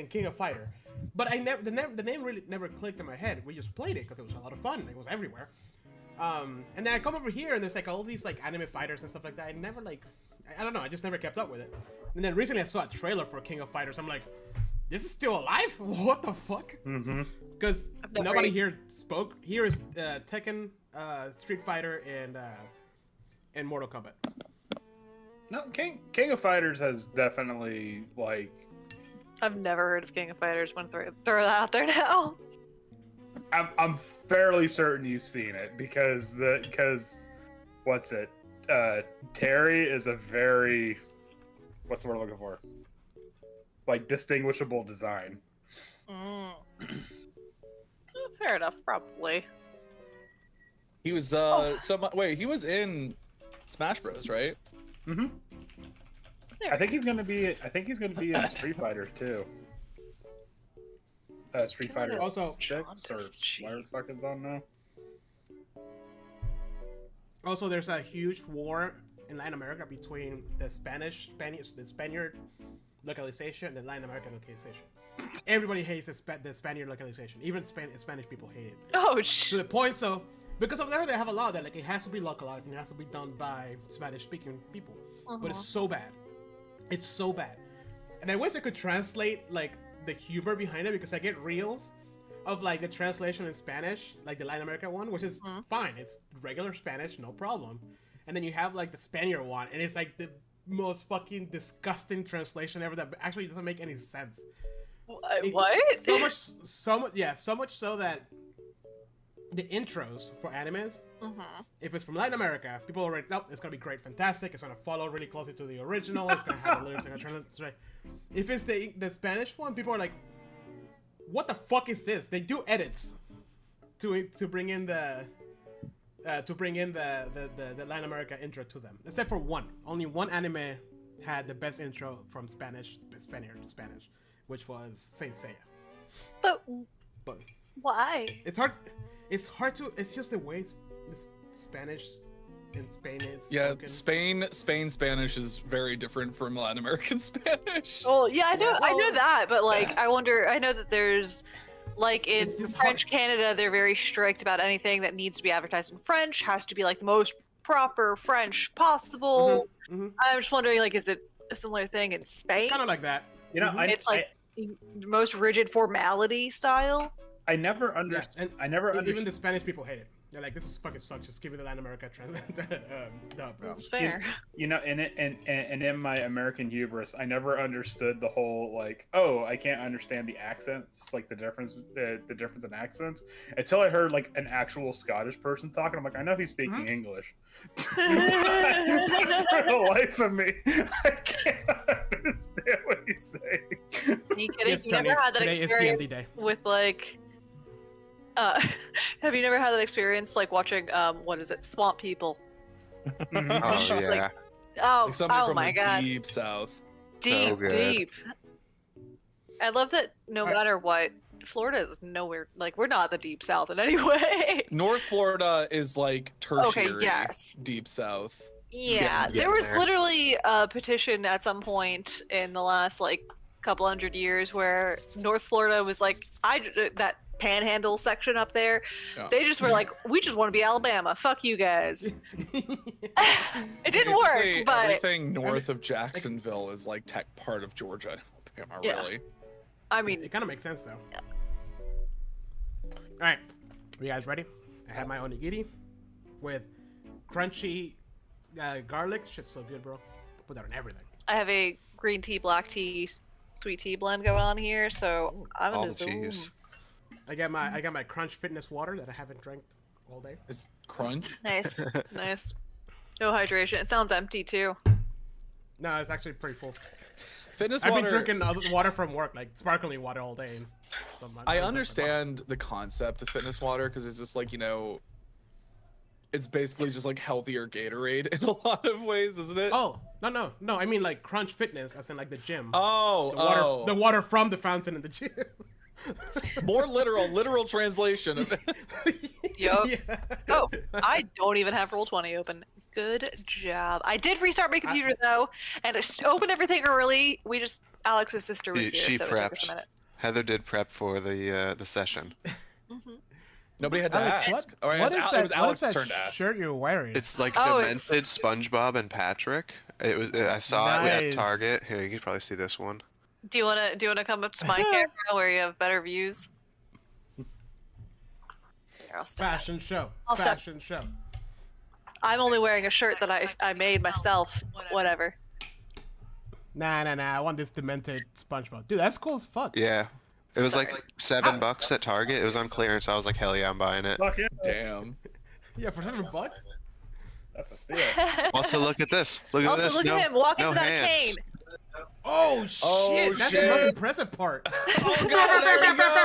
King of Fighter. But the name really never clicked in my head. We just played it because it was a lot of fun. It was everywhere. And then I come over here and there's like all these like anime fighters and stuff like that. I never like, I don't know. I just never kept up with it. And then recently I saw a trailer for King of Fighters. I'm like, this is still alive? What the fuck? Because nobody here spoke. Here is Tekken, Street Fighter, and Mortal Kombat. No, King of Fighters has definitely like. I've never heard of King of Fighters. Want to throw that out there now? I'm fairly certain you've seen it because what's it? Terry is a very, what's the word I'm looking for? Like distinguishable design. Fair enough, probably. He was he was in Smash Bros, right? I think he's gonna be in Street Fighter too. Street Fighter also 6 or whatever the fuck it's on now. Also, there's a huge war in Latin America between the Spaniard localization and the Latin American localization. Everybody hates the Spaniard localization. Even Spanish people hate it. Oh, to the point, so because over there they have a law that like it has to be localized and it has to be done by Spanish-speaking people. But it's so bad. It's so bad. And I wish I could translate like the humor behind it because I get reels of like the translation in Spanish, like the Latin America one, which is fine. It's regular Spanish, no problem. And then you have like the Spaniard one, and it's like the most fucking disgusting translation ever that actually doesn't make any sense. What? So much so that the intros for animes, if it's from Latin America, people already know it's gonna be great, fantastic. It's gonna follow really closely to the original. It's gonna have the lyrics and translate. If it's the Spanish one, people are like, "What the fuck is this?" They do edits to bring in the Latin America intro to them, except for one. Only one anime had the best intro from Spanish, which was Saint Seiya. But But why? it's hard. It's hard to. It's just the way the Spanish in Spain is. Yeah, spoken. Spain Spanish is very different from Latin American Spanish. Well, yeah, I know that, but like, I wonder. I know that there's, like, in French Canada, they're very strict about anything that needs to be advertised in French has to be like the most proper French possible. I'm just wondering, like, is it a similar thing in Spain? Kind of like that. You know, It's like the most rigid formality style. I never understood. Yeah, and even the Spanish people hate it. They're like, this is fucking sucks. Just give me the Latin America dub. That's fair. You know, and in my American hubris, I never understood the whole like, oh, I can't understand the accents, like the difference in accents, until I heard like an actual Scottish person talking. I'm like, I know he's speaking English. For the life of me, I can't understand what he's saying. You kidding? Yes, You Johnny, never had that today is experience D&D day. with like. Have you never had that experience like watching what is it, Swamp People? Oh yeah. Like, oh Like my god, deep south. deep. good. I love that no matter what, Florida is nowhere like we're not the deep south in any way. North Florida is like tertiary. Okay, yes. Deep south. Yeah, there was literally a petition at some point in the last like couple hundred years where North Florida was like, that panhandle section up there, they just were like, we just want to be Alabama, fuck you guys. It didn't work, but everything north of Jacksonville is like tech part of Georgia and Alabama, really. I mean, It kind of makes sense though. All right, you guys ready? I have my onigiri with crunchy garlic. Shit's so good, bro. Put that on everything. I have a green tea, black tea, sweet tea blend going on here, so I'm All gonna the zoom. cheese. I got my Crunch Fitness water that I haven't drank all day. Is crunch? Nice, nice. No hydration. It sounds empty too. No, it's actually pretty full. Fitness I've water. been drinking other water from work, like sparkling water all day. And I understand the concept of fitness water because it's just like, you know, it's basically just like healthier Gatorade in a lot of ways, isn't it? Oh, no. I mean like Crunch Fitness, as in like the gym. Oh, the water from the fountain in the gym. More literal translation of it. Yup. Yeah. Oh, I don't even have Roll20 open. Good job. I did restart my computer though, and I opened everything early. Alex's sister was here, She so it took us a prepped. minute. Heather did prep for the session. Nobody had to Alex, ask. what is It that, was what is Alex's that turn to ask. shirt you're wearing? It's like Oh, Demented, it's- SpongeBob, and Patrick. It was. I saw it at Nice. Target. Here, you can probably see this one. Do you wanna come up to my camera where you have better views? Here, I'll step. Fashion show. I'll step. Fashion show. I'm only wearing a shirt that I made myself. Whatever. Nah. I want this demented SpongeBob. Dude, that's cool as fuck. Yeah, it was Sorry. like $7 at Target. It was on clearance. I was like, hell yeah, I'm buying it. Fuck yeah. Damn. Yeah, for $7. That's a steal. Also, look at this. Look at Also, this. look no, at him walking no with that hands. cane. Oh shit! Oh, That's shit. the most impressive part. Oh god, there he goes.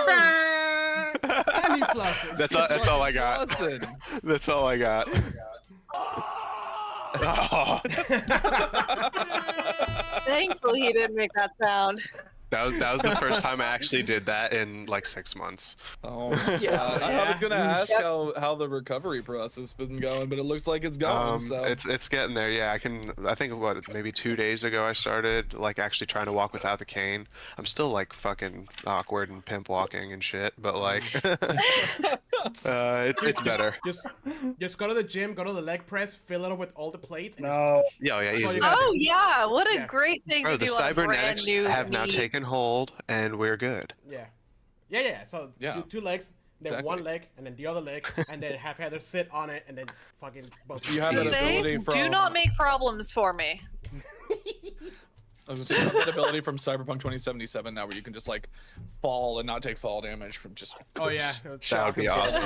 And he flosses. That's all I got. Listen. That's all I got. Oh, Thankfully, he didn't make that sound. that was the first time I actually did that in like 6 months. Oh, yeah. I was gonna Yeah. ask how the recovery process has been going, but it looks like it's going. So It's getting there. Yeah, I think maybe 2 days ago I started like actually trying to walk without the cane. I'm still like fucking awkward and pimp walking and shit, but like it's better. Just go to the gym, go to the leg press, fill it up with all the plates. And No. Yeah, yeah, That's all easy. you gotta Oh do. yeah, what a Yeah. great thing Bro, to the do on a brand cybernetics new have now knee. taken hold, and we're good. Yeah. So Yeah. do 2 legs, then Exactly. 1 leg, and then the other leg, and then have Heather sit on it, and then fucking both. You have You that say, ability do from- not make problems for me. I was gonna say you have that ability from Cyberpunk 2077 now, where you can just like fall and not take fall damage from just. Oh yeah. That would be awesome.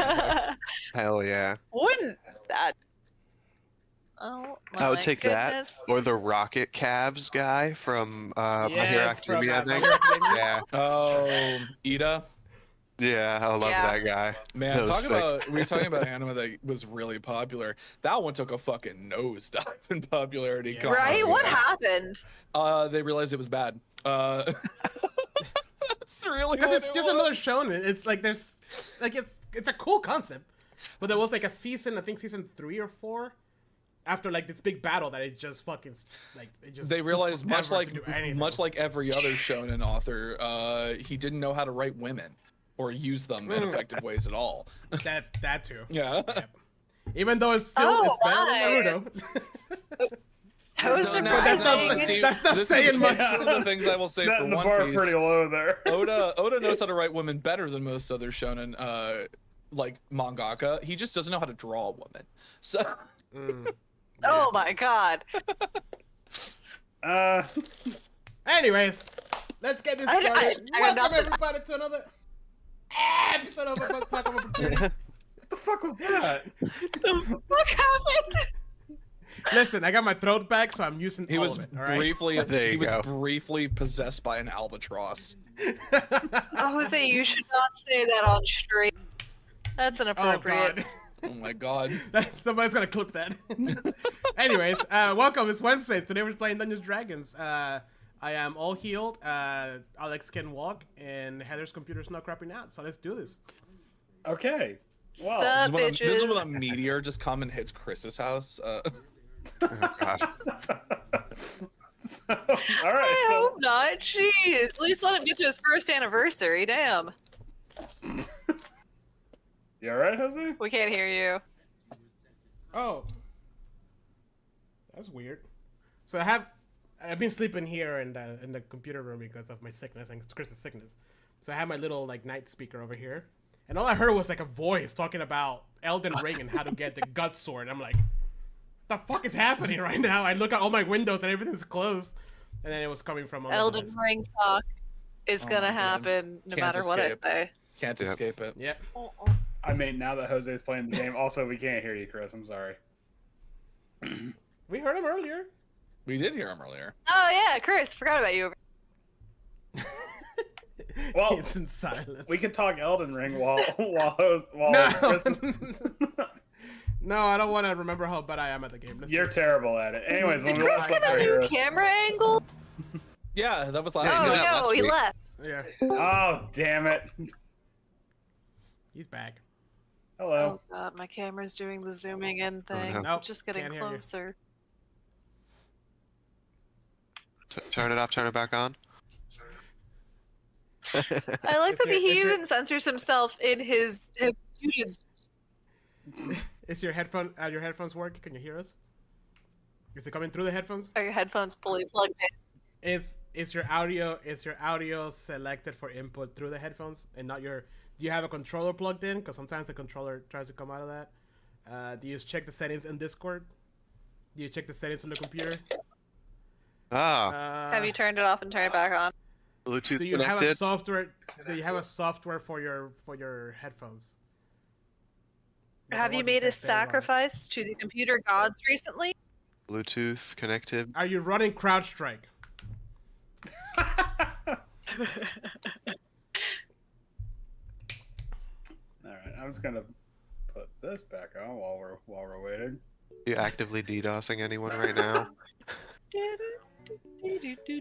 Hell yeah. Wouldn't that? Oh my I would take goodness. that or the rocket calves guy from My Hero Yes, from, Academia, I My think. Hero Academia. Yeah, Oh, Ida. yeah, I love Yeah. that guy. Man, That was talk sick. about we were talking about anime that was really popular. That one took a fucking nosedive in popularity. Yeah. God. Right? What happened? They realized it was bad. That's really Because what it's it just was. another shonen. It's like there's like it's a cool concept, but there was like a season, I think season 3 or 4, after like this big battle that it just fucking like it just. They took realized much forever to do anything. like every other shonen author, he didn't know how to write women or use them in effective ways at all. that too. Yeah. Yep. Even though it's still Oh, it's better my. than Naruto. I was So But that's not- surprising. that's not this saying is much. one of the things I will say Setting for the One bar Piece. pretty low there. Oda knows how to write women better than most other shonen like mangaka. He just doesn't know how to draw a woman. So Oh my god. Anyways, let's get this I- started. I got Welcome nothing. everybody to another episode of About Talk About Opportunity. What the fuck was that? What happened? Listen, I got my throat back, so I'm using he all was of it. All right? briefly There you go. briefly possessed by an albatross. Oh, Jose, you should not say that on stream. That's Oh inappropriate. god. Oh my god. Somebody's gonna clip that. Anyways, welcome. It's Wednesday. Today we're playing Dungeons and Dragons. I am all healed. Alex can walk, and Heather's computer's not crapping out. So let's do this. Okay. Wow. Sup, This is when a bitches? meteor just come and hits Chris's house. Oh, God. All right. I So, hope not. Jeez. At least let him get to his first anniversary. Damn. you all right, Jose? We can't hear you. Oh, that's weird. So I've been sleeping here in the computer room because of my sickness and Chris's sickness. So I have my little like night speaker over here, and all I heard was like a voice talking about Elden Ring and how to get the gut sword. I'm like, the fuck is happening right now? I look at all my windows and everything's closed, and then it was coming from Elden this. Ring talk is Oh gonna my God. happen no Can't matter what I escape. say. Can't Yep. escape it. Yep. I mean, now that Jose's playing the game, also we can't hear you, Chris. I'm sorry. We heard him earlier. We did hear him earlier. Oh yeah, Chris, forgot about you. Well, It's in silence. we can talk Elden Ring while No. Chris. No, I don't want to remember how bad I am at the game. Let's You're just- terrible at it. Anyways, when Did we Chris last get left a our new heroes. camera angle? Yeah, that was last. Yeah, he Oh did that no, last he week. left. Yeah, Oh, damn it. he's back. Hello. Oh god, my camera's doing the zooming in thing. no. Nope, It's just getting can't hear you. closer. Turn it off. Turn it back on. I like that he your- even censors himself in his students. Is your headphones working? Can you hear us? Is it coming through the headphones? Are your headphones fully plugged in? Is your audio selected for input through the headphones and not your? Do you have a controller plugged in? Because sometimes the controller tries to come out of that. Do you check the settings in Discord? Do you check the settings on the computer? Ah, Have you turned it off and turned it back on? Bluetooth Do you connected. have a software? Do you have a software for your headphones? Have you made a sacrifice to the computer gods recently? Bluetooth connected. Are you running CrowdStrike? All right, I'm just gonna put this back on while we're waiting. Are you actively DDoSing anyone right now?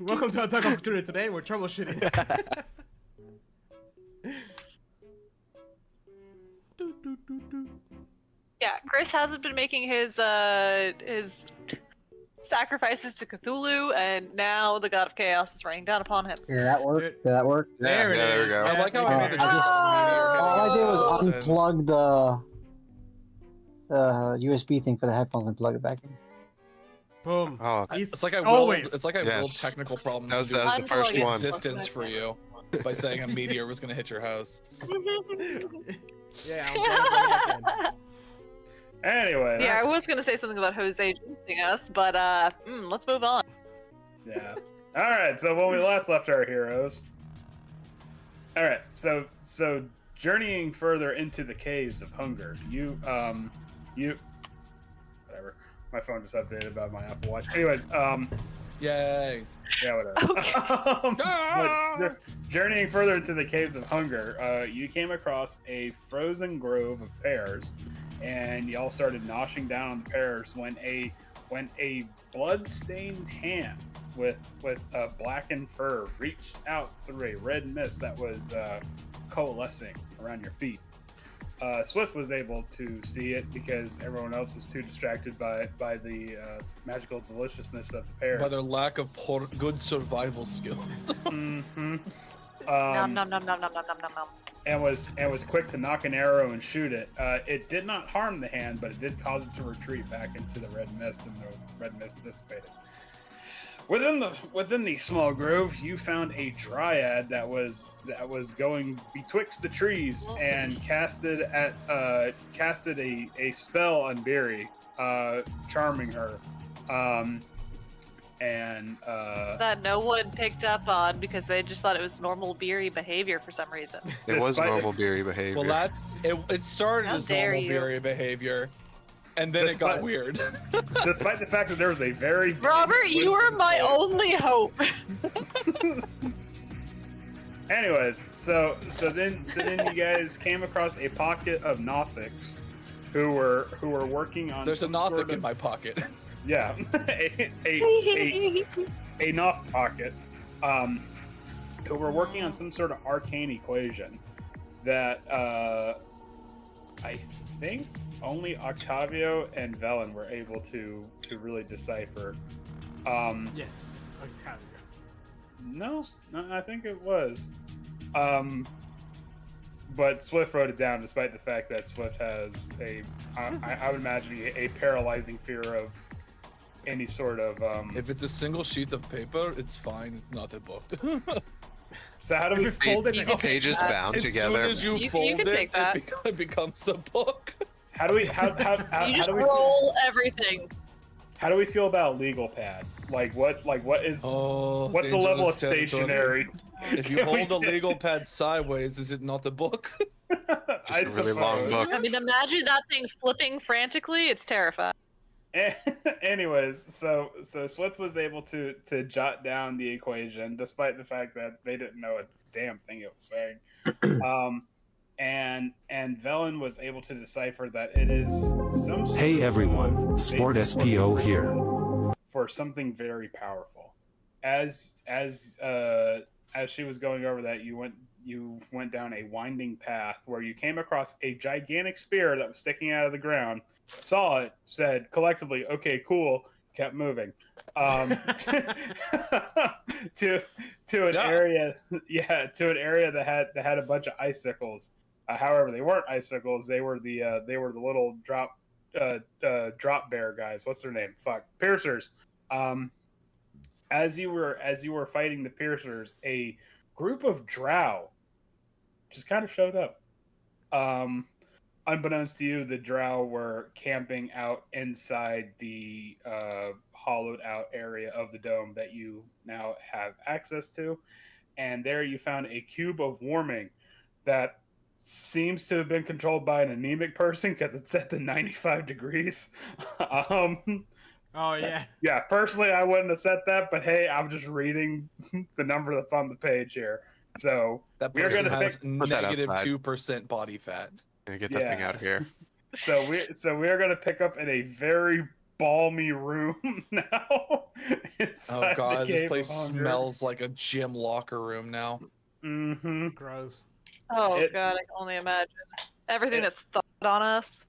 Welcome to Attack Opportunity. Today we're troubleshooting. Yeah, Chris hasn't been making his sacrifices to Cthulhu, and now the god of chaos is raining down upon him. Did that work? Did that work? There it there we is. go. I like how I made the Yeah. just All I did was and- unplug the USB thing for the headphones and plug it back in. Boom. Oh, It's like I Always. willed, it's like I willed Yes. technical problems that was into the first Unplugging. one. existence for you by saying a meteor was gonna hit your house. Yeah. I'm glad Anyway, Yeah, I was gonna say something about Jose jinxing us, but let's move on. yeah. All right. So when we last left our heroes. All right. So journeying further into the caves of hunger, you whatever. My phone just updated about my Apple Watch. Anyways, Yay! yeah, whatever. But journeying further into the caves of hunger, you came across a frozen grove of pears, and y'all started noshing down on the pears when a blood-stained hand with a blackened fur reached out through a red mist that was coalescing around your feet. Swift was able to see it because everyone else was too distracted by the magical deliciousness of the pears. By their lack of good survival skill. Mm-hmm. Nom nom nom nom nom nom nom nom nom. And was quick to knock an arrow and shoot it. It did not harm the hand, but it did cause it to retreat back into the red mist, and the red mist dissipated. Within the small grove, you found a dryad that was going betwixt the trees and casted a spell on Beery, charming her. That no one picked up on because they just thought it was normal beery behavior for some reason. It was Despite- normal beery behavior. Well, it started How as dare normal you. berry behavior, and then it got Despite- weird. Despite the fact that there was a very Robert, you are my only hope. Anyways, so then you guys came across a pocket of Nothics who were working on There's a some Nothic sort of, in my pocket. yeah a Noth pocket who were working on some sort of arcane equation that I think only Octavio and Velen were able to really decipher. Yes. Octavio. No, I think it was. But Swift wrote it down, despite the fact that Swift has I would imagine a paralyzing fear of any sort of. If it's a single sheet of paper, it's fine. It's not a book. So how do If we? it's folded, You like, can okay. Pages that. bound As together. soon as you You fold can take that. it becomes a book. How do we? How You just do we? roll everything. How do we feel about legal pad? What is? Oh, What's the level of dangerous territory. stationary? If you Can we hold a get- legal pad sideways, is it not a book? Just a really long suppose. book. I mean, imagine that thing flipping frantically. It's terrifying. Anyways, so Swift was able to jot down the equation, despite the fact that they didn't know a damn thing it was saying. And Velen was able to decipher that it is some sort Hey of everyone, Sport basis SPO here. for something very powerful. As she was going over that, you went down a winding path where you came across a gigantic spear that was sticking out of the ground. Saw it, said collectively, "Okay, cool. kept moving to an area, to an area that had a bunch of icicles. However, they weren't icicles. They were the little drop bear guys. What's their name? Fuck, piercers. As you were fighting the piercers, a group of drow just kind of showed up. Unbeknownst to you, the drow were camping out inside the hollowed out area of the dome that you now have access to. And there you found a cube of warming that seems to have been controlled by an anemic person because it's set to 95 degrees. Oh, yeah. Yeah, personally, I wouldn't have set that, but hey, I'm just reading the number that's on the page here. So That we're person going to has pick... negative outside. 2% body fat. Get that thing out of here. So we're going to pick up in a very balmy room now. Oh god, this place smells like a gym locker room now. Mm-hmm. Gross. Oh god, I can only imagine everything that's thought on us.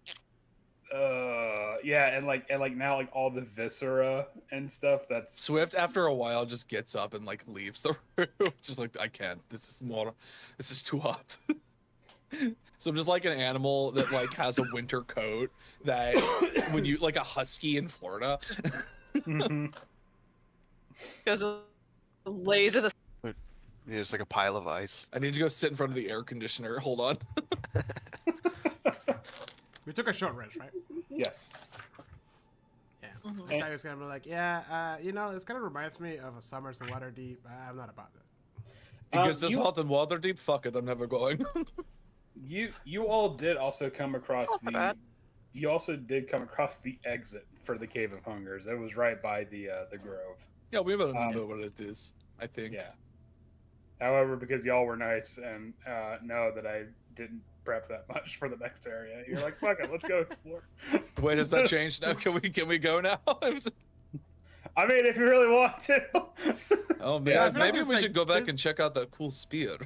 Yeah, and like now like all the viscera and stuff. That's Swift after a while just gets up and like leaves the room. Just like, I can't. This is too hot. So I'm just like an animal that like has a winter coat that when you like a husky in Florida. mm-hmm. Goes and lays in the. Yeah, it's like a pile of ice. I need to go sit in front of the air conditioner. Hold on. We took a short rest, right? Yes. Yeah. Mhm. This guy was gonna be like, yeah, you know, this kind of reminds me of a Summers in Waterdeep. I'm not about that. Because this hot and water deep. Fuck it, I'm never going. You all did also come across It's not so bad. You also did come across the exit for the Cave of Hungers. It was right by the grove. Yeah, we better know what it is. I think. Yeah. However, because y'all were nice and know that I didn't prep that much for the next area, you're like, fuck it, let's go explore. Wait, has that changed now? Can we go now? I mean, if you really want to. Oh man, Yeah, I feel like maybe it's we like should go back this- and check out that cool spear.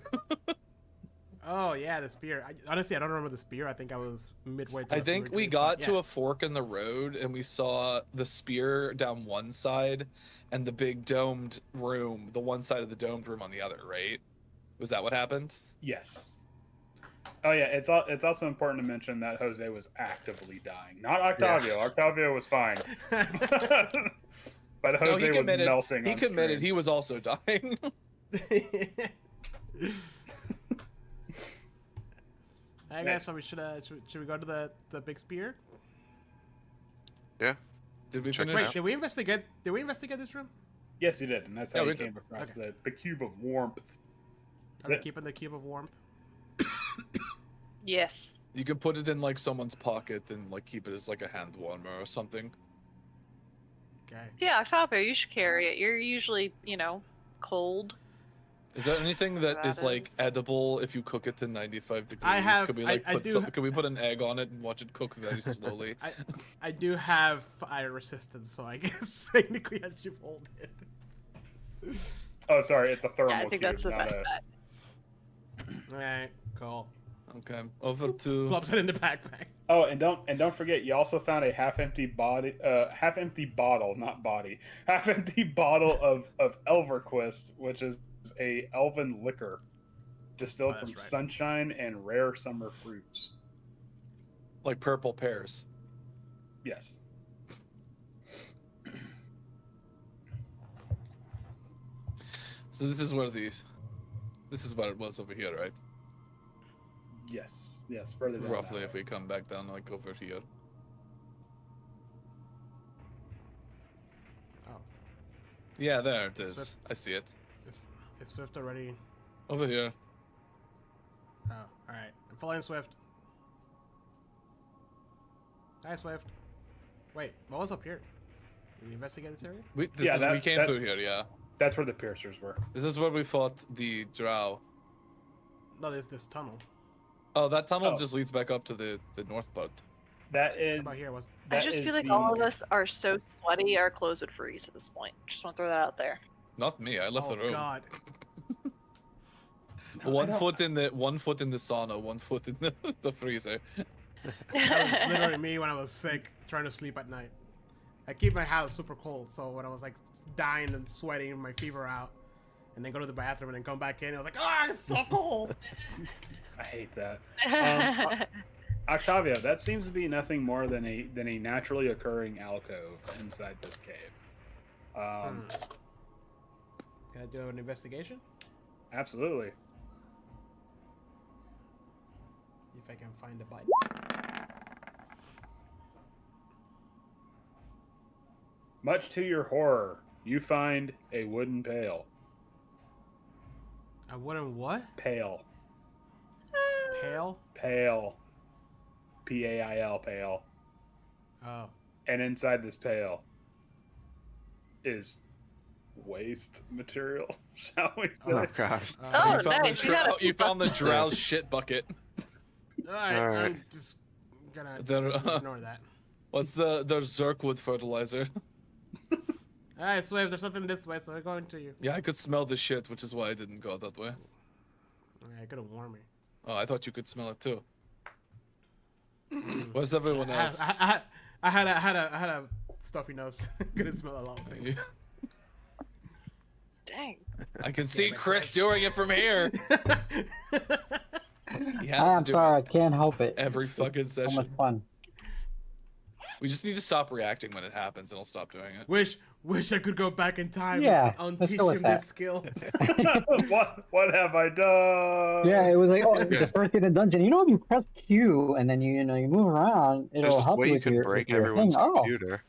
Oh yeah, the spear. Honestly, I don't remember the spear. I think I was midway. I think we got to a fork in the road and we saw the spear down one side and the big domed room, the one side of the domed room on the other, right? Was that what happened? Yes. Oh yeah, it's also important to mention that Jose was actively dying, not Octavio. Yeah. Octavio was fine, but Jose No, he was committed. melting. He on committed. screen. He was also dying. I guess so. We should we go to the big spear? Yeah. Did we Check finish? it Wait, did we investigate? Did we investigate this room? Yes, he did, and that's how Yeah, he we did. came across Okay. the cube of warmth. Are we keeping the cube of warmth? Yes. You can put it in like someone's pocket and like keep it as like a hand warmer or something. Okay. Yeah, Octavio, you should carry it. You're usually, cold. Is there anything that is like is- edible if you cook it to 95 degrees? I have- Could we like I put do- could we put an egg on it and watch it cook very slowly? I do have fire resistance, so I guess technically I should hold it. Oh, sorry, it's a thermal Yeah, I think cube, that's the not best a- bet. Alright, cool. Okay, over to. Plops it in the backpack. Oh, and don't forget, you also found a half-empty bottle, not body, half-empty bottle of Elverquist, which is a elven liquor distilled Oh, that's from right. sunshine and rare summer fruits. Like purple pears. Yes. So this is where these. This is what it was over here, right? Yes. Yes. Further down Roughly, that if way. we come back down like over here. Oh, Yeah, there it Swift. is. I see it. is Swift already? Over here. Oh, alright. I'm following Swift. Hi, Swift. Wait, what was up here? Did we investigate this area? We Yeah, came that- through here, yeah. That's where the piercers were. This is where we fought the drow. No, there's this tunnel. Oh, that tunnel Oh. just leads back up to the north part. That How is. about here? Was I that just is feel like the- all of us are so sweaty, our clothes would freeze at this point. Just want to throw that out there. Not me. I left oh the room. god. One foot in the sauna, 1 foot in the freezer. That was literally me when I was sick, trying to sleep at night. I keep my house super cold, so when I was like dying and sweating my fever out, and then go to the bathroom and then come back in, I was like, oh, it's so cold. I hate that. Octavio, that seems to be nothing more than a naturally occurring alcove inside this cave. Can I do an investigation? Absolutely. If I can find the button. Much to your horror, you find a wooden pail. A wooden what? Pail. Pail? Pail. P-A-I-L, pail. Oh. And inside this pail is waste material, shall we say? Oh god. Oh, you found nice. the You got you found the drow's shit bucket. Alright, Alright. I'm just gonna Then, ignore that. What's the Zerkwood fertilizer? Alright, Swift, there's something this way, so we're going to you. Yeah, I could smell the shit, which is why I didn't go that way. Alright, could have warned me. Oh, I thought you could smell it too. Where's everyone else? I had a stuffy nose. Couldn't smell a lot of things. Dang. I can see Chris doing it from here. I'm sorry, I can't help it. Every It's fucking so much session. fun. We just need to stop reacting when it happens, and I'll stop doing it. Wish I could go back in time Yeah, and let's teach go with him that. this skill. What have I done? Yeah, it was like, oh, the first in the dungeon. You know, if you press Q and then you move around, There's it'll this help way you you with can your, break with your everyone's thing. computer.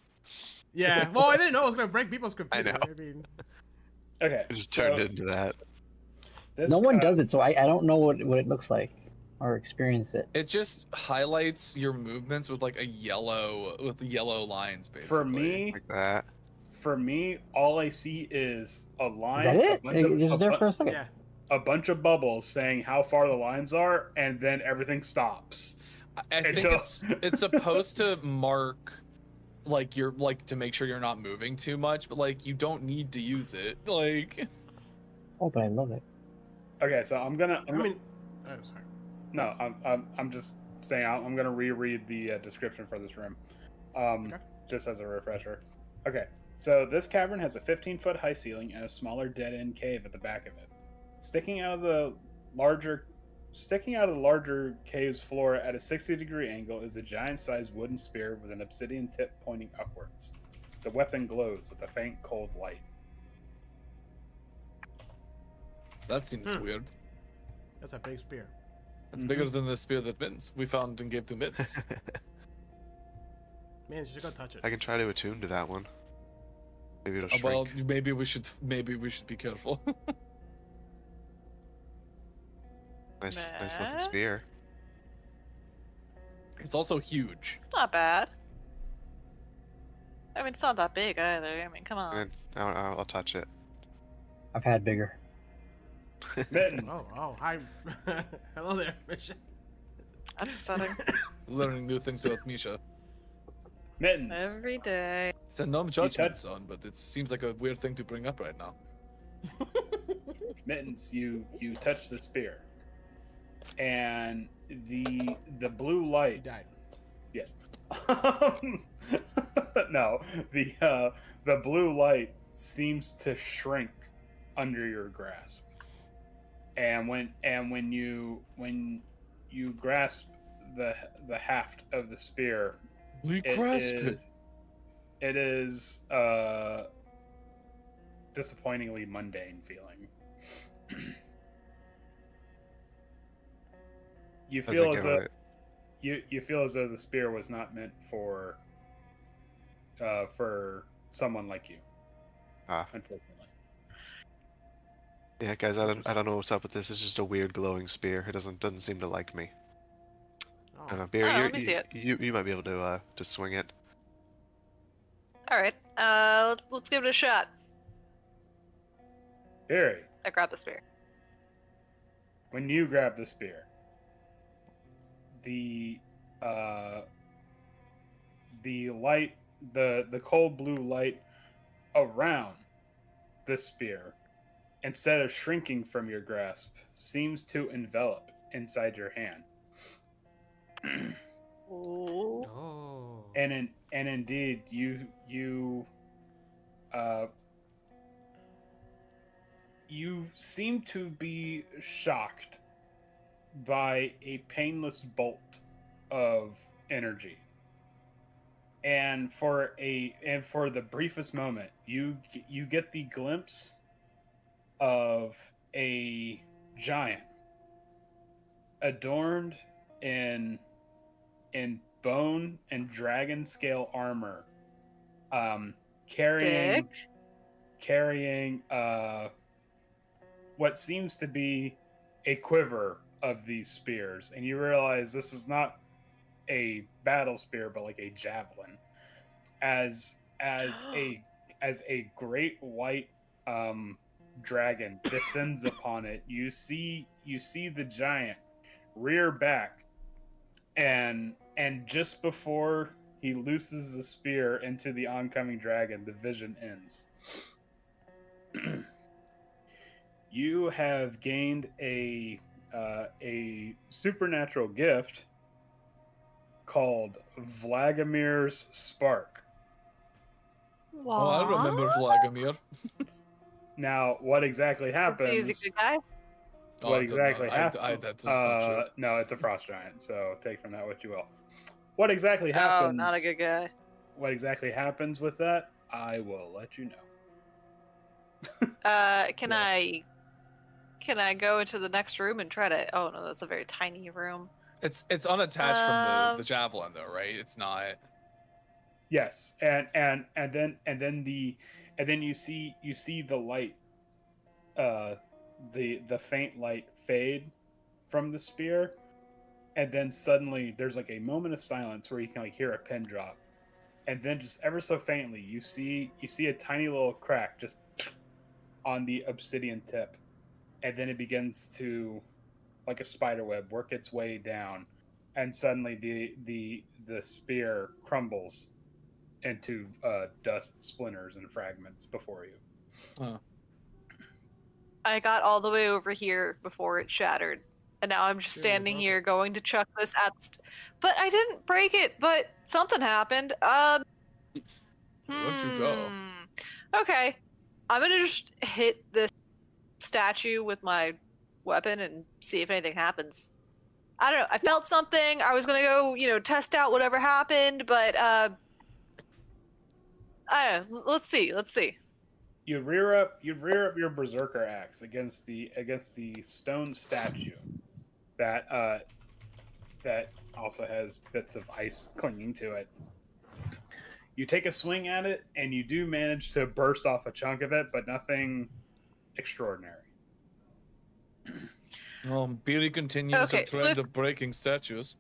Yeah, well, I didn't know I was gonna break people's computer. know. I mean, Okay. It just turned into that. This, No one does it, so I don't know what it looks like or experience it. It just highlights your movements with like with the yellow lines, basically. For Like that. me, all I see is a line. Is that it? A bunch of, It was there for a second. yeah. a bunch of bubbles saying how far the lines are, and then everything stops. I think Until- it's supposed to mark like you're like to make sure you're not moving too much, but like you don't need to use it. Like Oh, but I love it. Okay, so I'm gonna. I mean, oh, sorry. No, I'm just saying I'm gonna reread the description for this room, Okay. just as a refresher. Okay, so this cavern has a 15-foot high ceiling and a smaller dead-end cave at the back of it. Sticking out of the larger cave's floor at a 60-degree angle is a giant-sized wooden spear with an obsidian tip pointing upwards. The weapon glows with a faint, cold light. that seems weird. That's a big spear. It's bigger than the spear that we found and gave to Mittens. Man, you should go touch it. I can try to attune to that one. Maybe it'll shrink. Well, maybe we should be careful. Nice looking Nah. spear. It's also huge. It's not bad. I mean, it's not that big either. I mean, come on. And I'll touch it. I've had bigger. Mittens. Oh, hi. Hello there, Misha. That's upsetting. Learning new things about Misha. Mittens. Every day. It's a non-judgment touch- zone, but it seems like a weird thing to bring up right now. Mittens, you touch the spear, and the blue He light. died. Yes. No, the blue light seems to shrink under your grasp, and when you grasp the haft of the spear, We it is disappointingly mundane feeling. You As I feel as give though it- you feel as though the spear was not meant for someone like you. Ah. Unfortunately. Yeah, guys, I don't know what's up with this. It's just a weird glowing spear. It doesn't seem to like me. I don't know. Beer, Oh, let me see it. You might be able to swing it. All right. Let's give it a shot. Barry, I grab the spear. when you grab the spear, the light, the cold blue light around the spear, instead of shrinking from your grasp, seems to envelop inside your hand. Ooh. Oh. And indeed, you seem to be shocked by a painless bolt of energy. And for the briefest moment, you get the glimpse of a giant adorned in bone and dragon scale armor, carrying Dick. what seems to be a quiver of these spears, and you realize this is not a battle spear, but like a javelin. As a great white dragon descends upon it, you see the giant rear back, and just before he looses the spear into the oncoming dragon, the vision ends. You have gained a supernatural gift called Vladimir's Spark. What? Oh, I remember Vladimir. Now, what exactly happens? He's a good guy. What exactly happens? That's not true. No, it's a frost giant, so take from that what you will. What exactly happens? Oh, not a good guy. What exactly happens with that? I will let you know. Can I go into the next room and try to? Oh no, that's a very tiny room. It's unattached from the javelin though, right? It's not. Yes, and then you see the light, the faint light fade from the spear, and then suddenly there's like a moment of silence where you can like hear a pin drop, and then just ever so faintly you see a tiny little crack just on the obsidian tip, and then it begins to, like a spider web, work its way down, and suddenly the spear crumbles into dust, splinters, and fragments before you. Huh. I got all the way over here before it shattered, and now I'm just standing here going to chuck this at. But I didn't break it. But something happened. Where'd you go? Okay, I'm gonna just hit this statue with my weapon and see if anything happens. I don't know. I felt something. I was gonna go, test out whatever happened, but I don't know. Let's see. You rear up your berserker axe against the stone statue that also has bits of ice clinging to it. You take a swing at it, and you do manage to burst off a chunk of it, but nothing extraordinary. Well, Beery continues Okay, a trend of breaking statues.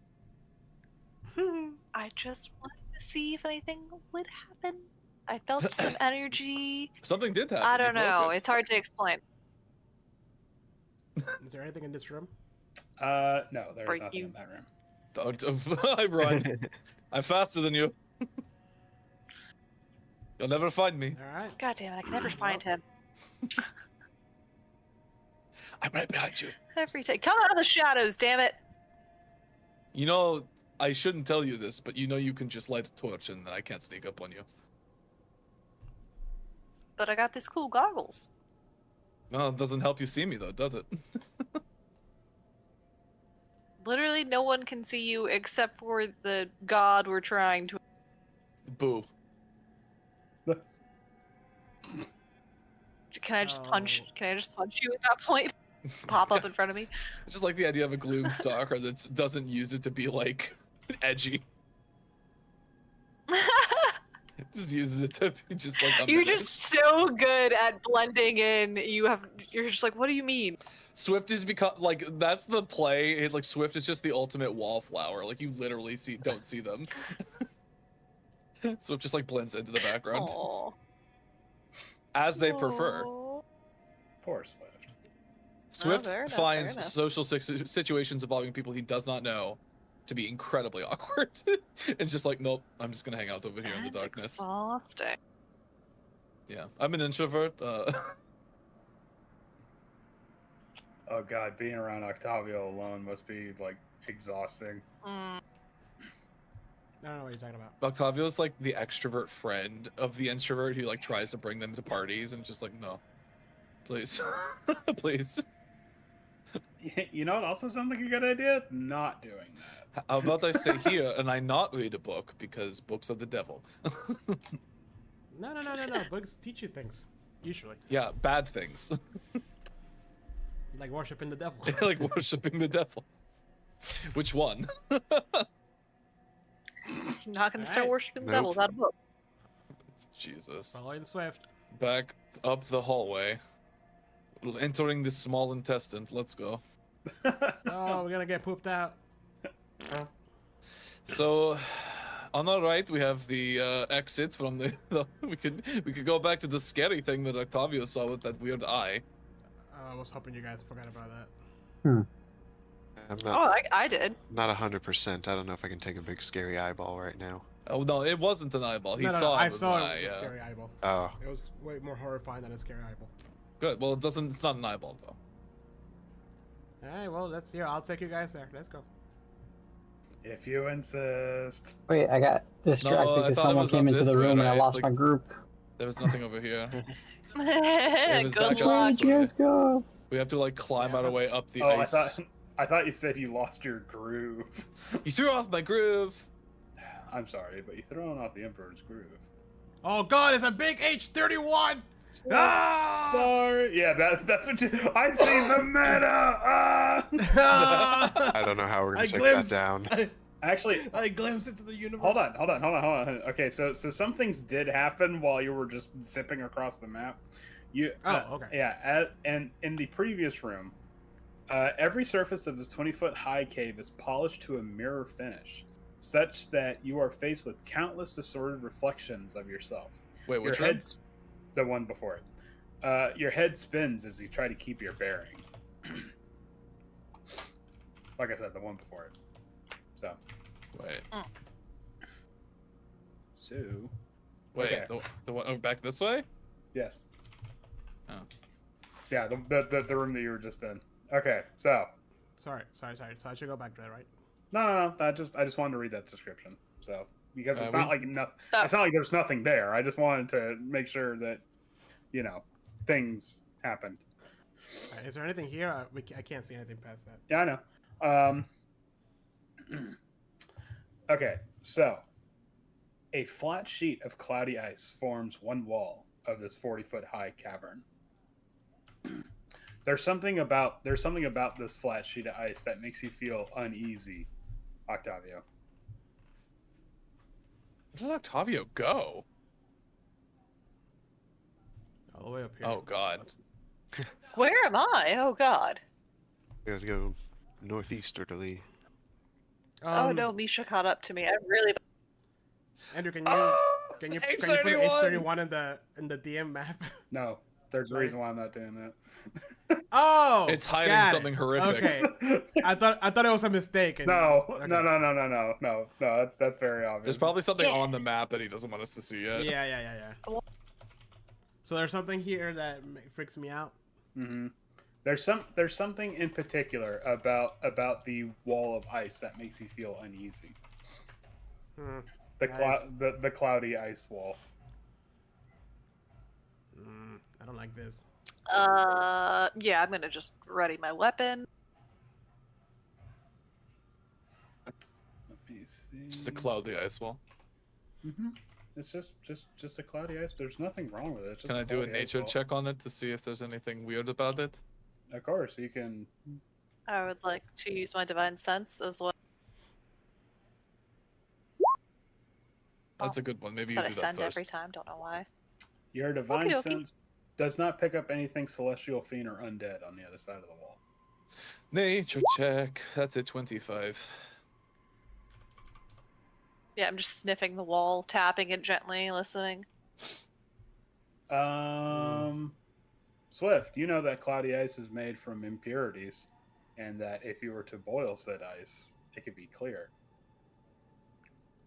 I just wanted to see if anything would happen. I felt some energy. Something did happen. I don't You broke know. it. It's hard to explain. Is there anything in this room? No, there's Break nothing you. in that room. I run. I'm faster than you. You'll never find me. All right. God damn it! I can never find him. I'm right behind you. Every time, come out of the shadows, damn it! You know, I shouldn't tell you this, but you can just light a torch and then I can't sneak up on you. But I got these cool goggles. No, it doesn't help you see me though, does it? Literally, no one can see you except for the god we're trying to. Boo. Can I just punch? Oh. Can I just punch you at that point? Pop up in front of me. I just like the idea of a gloom stalker that doesn't use it to be like edgy. Just uses it to be just like. You're just so good at blending in. You're just like, what do you mean? Swift is become like that's the play. Like Swift is just the ultimate wallflower. Like you literally don't see them. Swift just like blends into the background Aww. as they prefer. Aw. Poor Swift. Swift fair enough, finds fair enough. social situations involving people he does not know to be incredibly awkward. It's just like, nope, I'm just gonna hang out over here in the And darkness. exhausting. Yeah, I'm an introvert. Oh god, being around Octavio alone must be like exhausting. Mm. I don't know what you're talking about. Octavio's like the extrovert friend of the introvert who like tries to bring them to parties and just like, no, please, please. You know what also sounds like a good idea? Not doing that. How about I stay here and I not read a book because books are the devil. No. Books teach you things, usually. Yeah, bad things. Like worshiping the devil. Like worshiping the devil. Which one? You're not gonna start Alright. worshiping the Nope. devil without a book. Jesus. Following Swift. Back up the hallway. Entering the small intestine. Let's go. Oh, we're gonna get pooped out. So, on our right, we have the exit from the. We could go back to the scary thing that Octavio saw with that weird eye. I was hoping you guys forgot about that. I'm Oh, not I did. not 100%. I don't know if I can take a big scary eyeball right now. Oh no, it wasn't an eyeball. He No, saw it. I with saw an it eye, with a yeah. scary eyeball. Oh, It was way more horrifying than a scary eyeball. Good. Well, it doesn't. It's not an eyeball though. Alright, well, let's hear. I'll take you guys there. Let's go. If you insist. Wait, I got distracted No, I because thought it someone was came up into this the way, room and I right? lost Like- my group. There was nothing over here. was Good back luck. up. Where'd you guys go? We have to like climb our way up the Oh, ice. I thought you said you lost your groove. You threw off my groove. I'm sorry, but you thrown off the Emperor's groove. Oh god, it's a big H31! Ah! Sorry. Yeah, that's what you. I see the meta. I don't know how we're I gonna take that glimpsed. down. Actually, I glimpsed into the universe. hold on. Okay, so some things did happen while you were just zipping across the map. Okay. Yeah, and in the previous room, every surface of this 20-foot high cave is polished to a mirror finish, such that you are faced with countless distorted reflections of yourself. Wait, Your which one? head's the one before it. Your head spins as you try to keep your bearing. Like I said, the one before it. So. Wait. So. Wait. Okay. The one back this way? Yes. Oh. Yeah, the room that you were just in. Okay, so. Sorry. So I should go back there, right? No. I just wanted to read that description. So because it's not like nothing. Oh. It's not like there's nothing there. I just wanted to make sure that, things happened. Is there anything here? I can't see anything past that. Yeah, I know. Okay, so a flat sheet of cloudy ice forms one wall of this 40-foot high cavern. There's something about this flat sheet of ice that makes you feel uneasy, Octavio. Where did Octavio go? All the way up here. Oh God. Where am I? Oh God. We have to go northeasterly. Oh no, Misha caught up to me. I really. Andrew, can you put H31? H31 in the DM map? No, there's a Sorry. reason why I'm not doing that. Oh, It's hiding got it. something horrific. Okay, I thought it was a mistake. And, No, okay. no. That's very obvious. There's probably something Yeah. on the map that he doesn't want us to see yet. Yeah. So there's something here that freaks me out. Mm-hmm. There's something in particular about the wall of ice that makes you feel uneasy. Nice. The cloudy ice wall. I don't like this. Yeah, I'm gonna just ready my weapon. Let me see. Just a cloudy ice wall. Mm-hmm. It's just a cloudy ice. There's nothing wrong with it. It's just Can I do a cloudy ice nature wall. check on it to see if there's anything weird about it? Of course, you can. I would like to use my divine sense as well. That's a good one. Maybe you That I do that send first. every time. Don't know why. Your divine Okey-dokey. sense does not pick up anything celestial, fiend, or undead on the other side of the wall. Nature check. That's a 25. Yeah, I'm just sniffing the wall, tapping it gently, listening. Swift, you know that cloudy ice is made from impurities, and that if you were to boil said ice, it could be clear.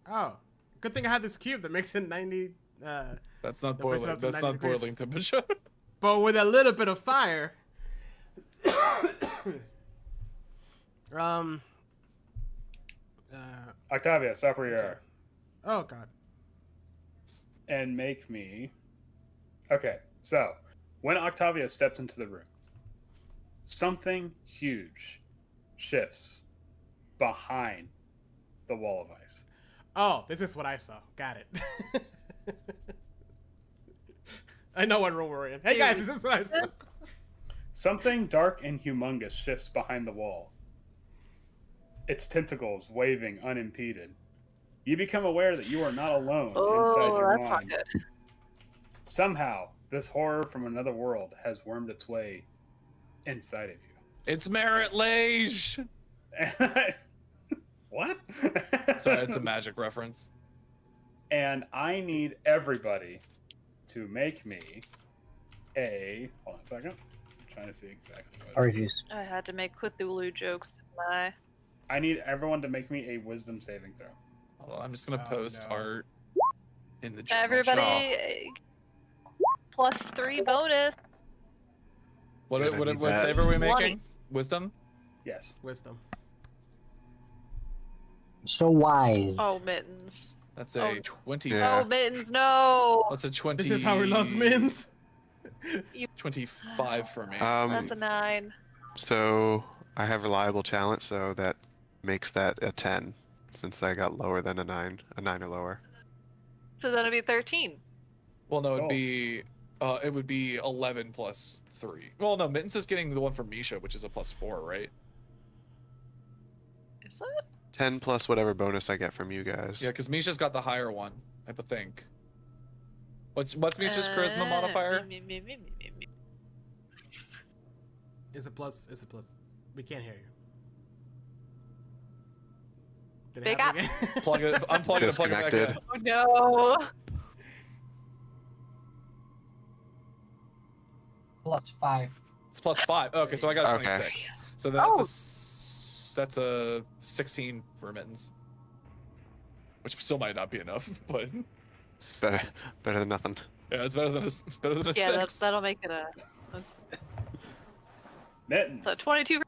Oh, good thing I had this cube that makes it 90. That's not That brings it boiling. up to That's 90 not degrees. boiling temperature. But with a little bit of fire. Octavia, stop where you are. Oh god. and make me. Okay, so when Octavio steps into the room, something huge shifts behind the wall of ice. Oh, this is what I saw. Got it. I know what room we're in. Hey guys, this is what I saw. Something dark and humongous shifts behind the wall, its tentacles waving unimpeded. You become aware that you are not alone inside your that's mind. not good. Somehow, this horror from another world has wormed its way inside of It's Merit Lage. you. What? Sorry, it's a magic reference. And I need everybody to make me a. Hold on a second. I'm trying to see exactly what. Orgies. I had to make Cthulhu jokes, didn't I? I need everyone to make me a wisdom saving throw. Hold on, I'm just gonna Oh, post no. art in the journal. Everybody, Oh. +3 bonus. What Gonna need what that. save are we 20. making? Wisdom? Yes. Wisdom. So wise. Oh, Mittens. That's a 20. Yeah. Oh, Mittens, no. That's a 20. This is how we lost Mins. 25 for me. That's a 9. So I have reliable talent, so that makes that a 10, since I got lower than a 9 or lower. So that'll be 13. Well, no, Oh. it would be 11 plus 3. Well, no, Mittens is getting the one from Misha, which is a +4, right? Is it? 10 plus whatever bonus I get from you guys. Yeah, because Misha's got the higher one, I would think. What's Misha's charisma modifier? Me. It's a plus. It's a plus. We can't hear you. Did Speak it happen up. again? Plug it. Unplug it and plug it back in. Disconnected. Oh no. +5. It's +5. Okay, so I got a Okay. 26. So that's a 16 for Mittens. Which still might not be enough, but Better than nothing. yeah, it's better than a Yeah, 6. that'll make it a. Mittens. So 22.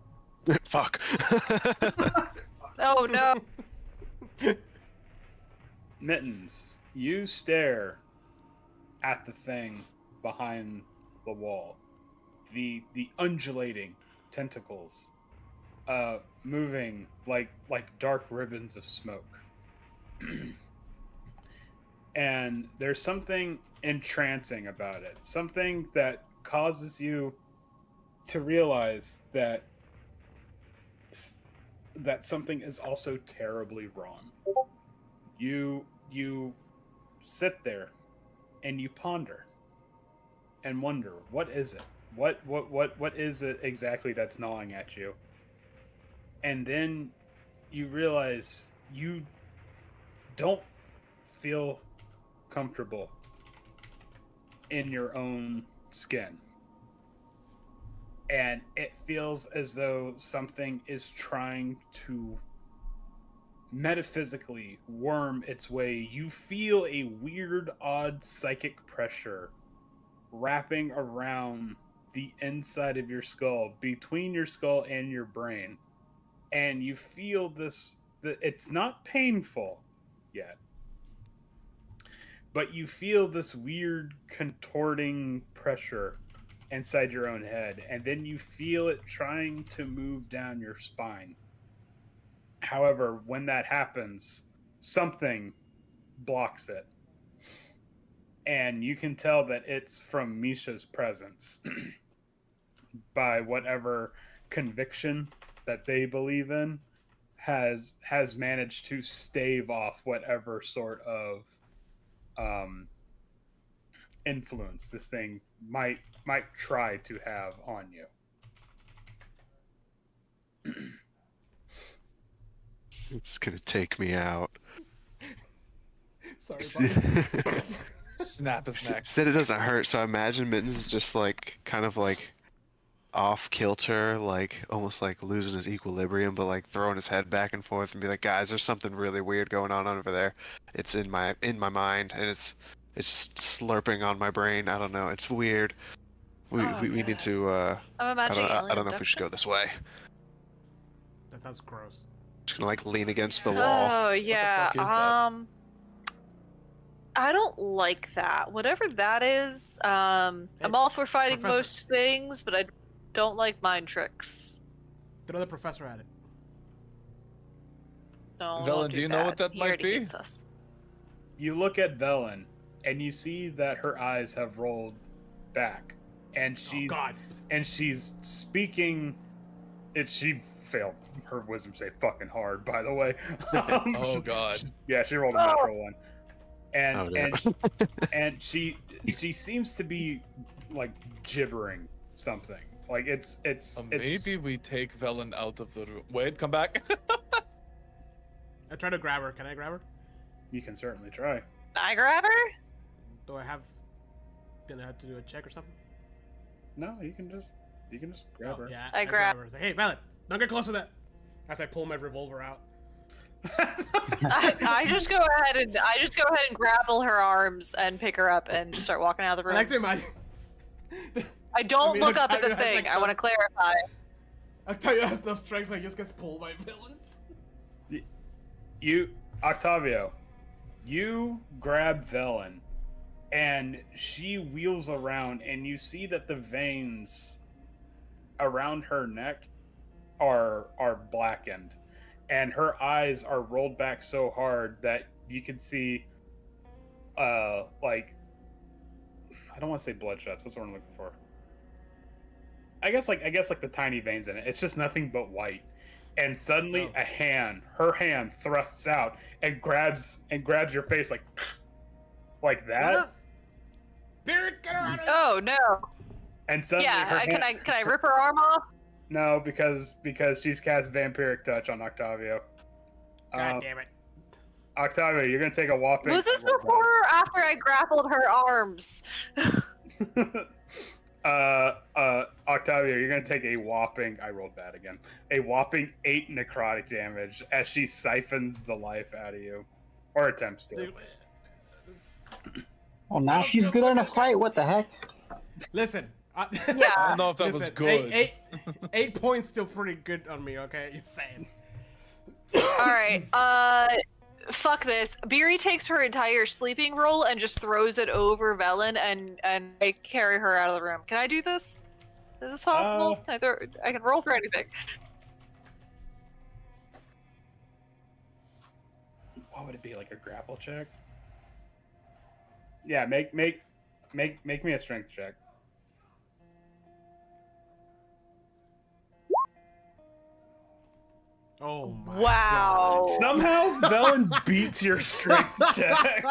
Fuck. Oh no. Mittens, you stare at the thing behind the wall. The undulating tentacles moving like dark ribbons of smoke. And there's something entrancing about it. Something that causes you to realize that something is also terribly wrong. You sit there and you ponder and wonder, what is it? What is it exactly that's gnawing at you? And then you realize you don't feel comfortable in your own skin. And it feels as though something is trying to metaphysically worm its way. You feel a weird, odd psychic pressure wrapping around the inside of your skull, between your skull and your brain. And you feel this, it's not painful yet, but you feel this weird contorting pressure inside your own head, and then you feel it trying to move down your spine. However, when that happens, something blocks it. And you can tell that it's from Misha's presence by whatever conviction that they believe in has managed to stave off whatever sort of influence this thing might try to have on you. It's gonna take me out. Sorry, buddy. Snap his neck. Said it doesn't hurt, so I imagine Mittens is just like kind of like off kilter, like almost like losing his equilibrium, but like throwing his head back and forth and be like, guys, there's something really weird going on over there. It's in my mind, and it's slurping on my brain. I don't know. It's weird. We need to. I'm imagining I don't know if we should go this way. That sounds gross. Just gonna like lean against the wall. Oh yeah. fuck is that? I don't like that. Whatever that is, I'm all for fighting Professor. most things, but I don't like mind tricks. Throw the professor at it. No, Velen, don't do you know what that He might already be? hates us. You look at Velen, and you see that her eyes have rolled back, and Oh God. she's speaking. She failed her wisdom save fucking hard, by the way. Oh God. Yeah, she rolled a natural one, and Oh, dear. and she seems to be like gibbering something. Like it's Maybe we take Velen out of the room. Wait, come back. I try to grab her. Can I grab her? You can certainly try. I grab her? Do I have? Did I have to do a check or something? No, you can just grab her. Yeah. I grab- her. It's like, hey, Valen, don't get close to that. As I pull my revolver out. I just go ahead and grapple her arms and pick her up and just start walking out of the I room. like to imagine. I don't I mean, look up at the Octavio has, thing. like, I want to clarify. Octavio has no strength, so he just gets pulled by villains. You, Octavio, you grab Velen, and she wheels around, and you see that the veins around her neck are blackened, and her eyes are rolled back so hard that you can see, like, I don't want to say bloodshots. What's the word I'm looking for? I guess like the tiny veins in it. It's just nothing but white. And suddenly her hand thrusts out and grabs your face like that. Spirit, get her out of here. Oh no! And suddenly her Yeah, hand... can I rip her arm off? No, because she's cast Vampiric Touch on Octavio. God damn it. Octavio, you're gonna take a whopping... Was this before or after I grappled her arms? Octavio, you're gonna take a whopping... I rolled bad again. A whopping 8 necrotic damage as she siphons the life out of you. Or attempts to. Dude, Oh, now she's good in a fight. What the heck? listen. I Yeah. don't know if that was Listen, good. 8 points still pretty good on me, okay? You're saying. Alright, fuck this. Beery takes her entire sleeping roll and just throws it over Velen and I carry her out of the room. Can I do this? Is this possible? I can roll for anything. What would it be, like a grapple check? Yeah, make me a strength check. Oh my Wow. Somehow Velen beats your strength check.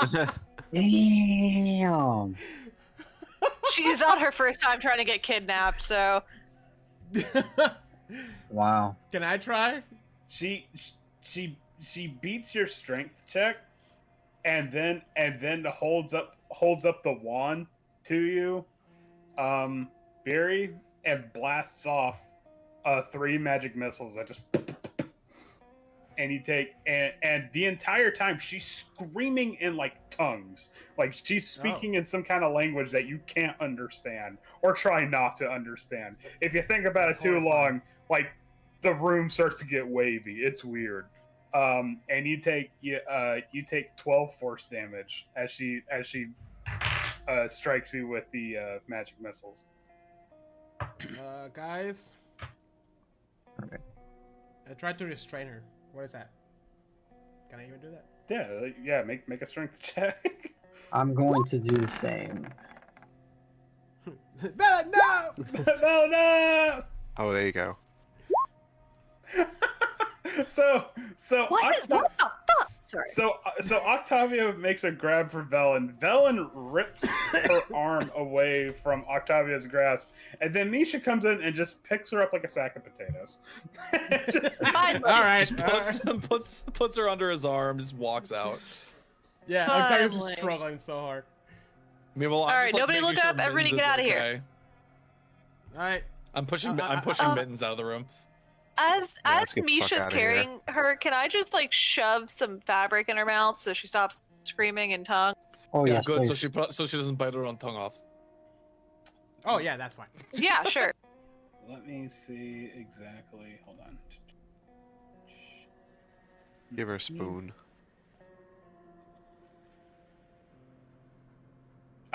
Damn. She's not her first time trying to get kidnapped, so God. Wow. Can I try? She beats your strength check, and then holds up the wand to you, Barry, and blasts off 3 magic missiles that just... And you take and the entire time she's screaming in like tongues, like she's speaking in some kind of language that you can't understand or try not to understand. If you think about it too long, like the room starts to get wavy. It's weird. And you take 12 force damage as she strikes you with the magic missiles. Guys. Okay. I tried to restrain her. What is that? Can I even do that? Yeah. Make a strength check. I'm going to do the same. No! No. Oh, there you go. So what the fuck? Sorry. So Octavio makes a grab for Velen. Velen rips her arm away from Octavio's grasp, and then Misha comes in and just picks her up like a sack of potatoes. Finally. All right. Just puts her under his arm, just walks out. Yeah, Octavio's Finally. just struggling so hard. Meanwhile, I'm All just, right, nobody making look sure up, everybody Mittens get is outta here. okay. All right. I'm pushing uh, Mittens out of the room. As Yeah, let's get the fuck Misha's outta here. carrying her, can I just like shove some fabric in her mouth so she stops screaming in tongue? Oh Yeah, yes, good. please. So she doesn't bite her own tongue off. Oh yeah, that's fine. Yeah, sure. Let me see exactly. Hold on. Give her a spoon.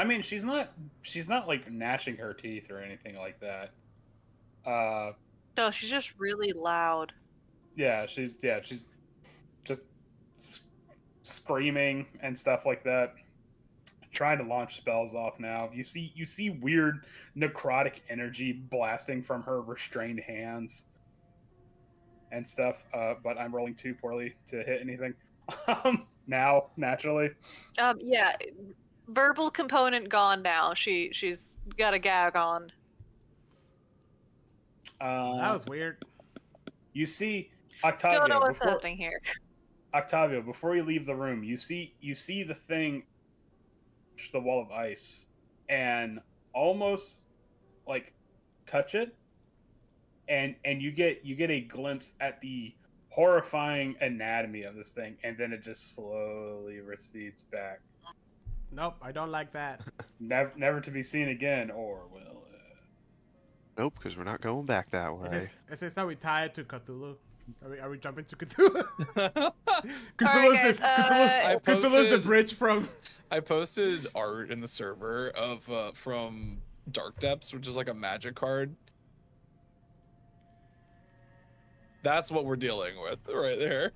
I mean, she's not like gnashing her teeth or anything like that. No, she's just really loud. Yeah, she's just screaming and stuff like that. Trying to launch spells off now. You see weird necrotic energy blasting from her restrained hands and stuff. But I'm rolling too poorly to hit anything. Now, naturally. Yeah, verbal component gone now. She's got a gag on. That was weird. You see Octavio. Don't know what's happening here. Octavio, before you leave the room, you see the thing, the wall of ice, and almost like touch it, and you get a glimpse at the horrifying anatomy of this thing, and then it just slowly recedes back. Nope, I don't like that. Never to be seen again, or will it? Nope, because we're not going back that way. Is this how we tie it to Cthulhu? Are we jumping to Cthulhu? Alright, guys, Cthulhu's the bridge from... I posted art in the server of from Dark Depths, which is like a magic card. That's what we're dealing with right there,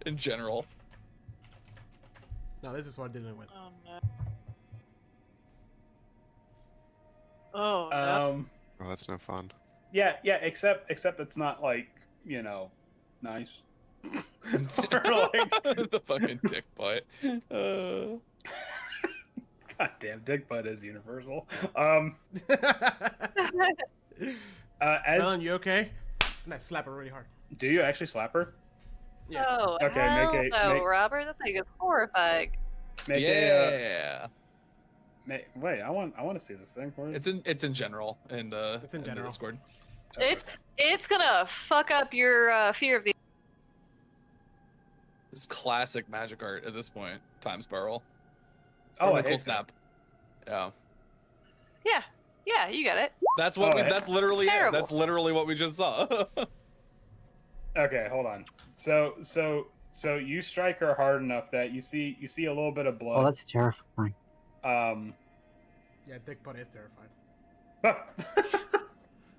in general. No, this is what I'm dealing with. Oh no. Oh no. Oh, that's no fun. Yeah, except it's not like, nice. Or like... The fucking dick butt. Goddamn, dick butt is universal. Ellen, you okay? And I slap her really hard. Do you actually slap her? Yeah. Oh, Okay, hell make no, Robert. That thing is horrifying. Wait, I want to see this thing. It's in general, and It's in general. the Discord. It's gonna fuck up your fear of the. It's classic magic art at this point. Time spiral. Oh, Cool snap. Yeah. Yeah, you get it. That's what. Oh, That's literally. It's It. terrible. That's literally what we just saw. Okay, hold on. So you strike her hard enough that you see a little bit of Oh, blood. that's terrifying. Yeah, dick butt is terrifying.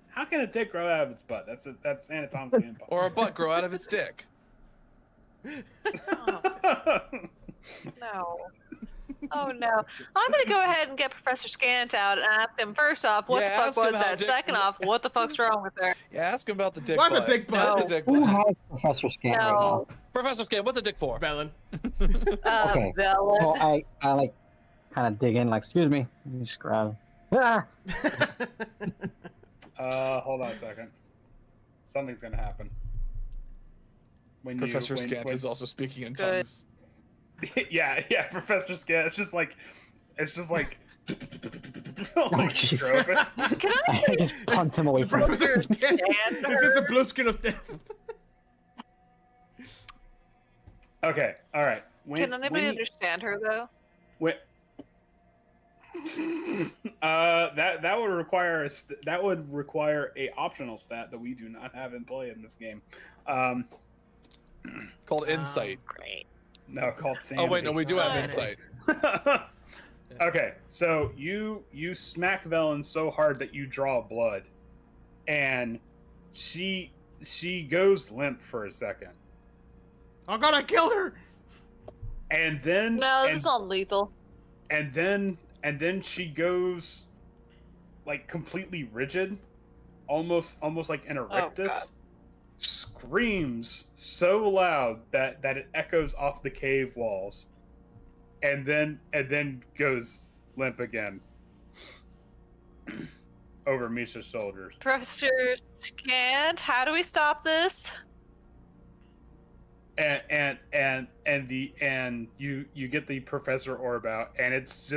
How can a dick grow out of its butt? That's anatomically impossible. Or a butt grow out of its dick. No. Oh no. I'm gonna go ahead and get Professor Scant out and ask him first off, what Yeah, the fuck ask him was how that? dick- Second off, what the fuck's wrong with her? Yeah, ask him about the dick. What's a butt. dick butt? No. What's a dick Who butt? has Professor Scan right No. Professor Scan, what's a dick for? Velen. Okay. Velen. now? So I like kind of dig in, like, excuse me. Let me just grab. Ah! Hold on a second. Something's gonna happen. Professor Scant is also speaking in Good. tongues. yeah, Professor Scant. It's just like. Oh, like jeez. strobe. Can I just pumped him away from it. Professor Scan. Stand This is a her? blue screen of death. Okay, all right. Can anybody understand her though? When, that would require a optional stat that we do not have in play in this game. Called Insight. Great. No, called sanity. Oh wait, no, we do have What? Insight. Okay, so you smack Velen so hard that you draw blood, and she goes limp for a second, Oh god, I killed her! and then No, this is all lethal. and then she goes like completely rigid, almost like an erectus, God. screams so loud that it echoes off the cave walls, and then goes limp again over Misha's shoulders. Professor Scant, how do we stop this? And you get the Professor Orb out, and it's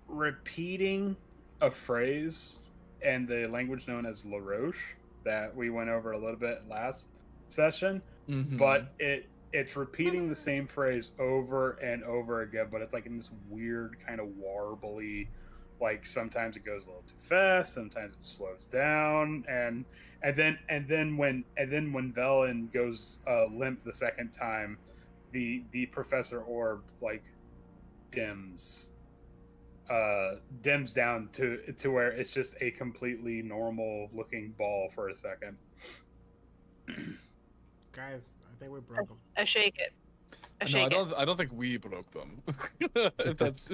repeating a phrase in the language known as La Roche that we went over a little bit last session, Mhm. but it's repeating the same phrase over and over again, but it's like in this weird kind of warbly, like sometimes it goes a little too fast, sometimes it slows down, and then when Velen goes limp the second time, the Professor Orb like dims down to where it's just a completely normal looking ball for a second. Guys, I think we broke them. I shake it. I No, shake I don't think we broke them. If that's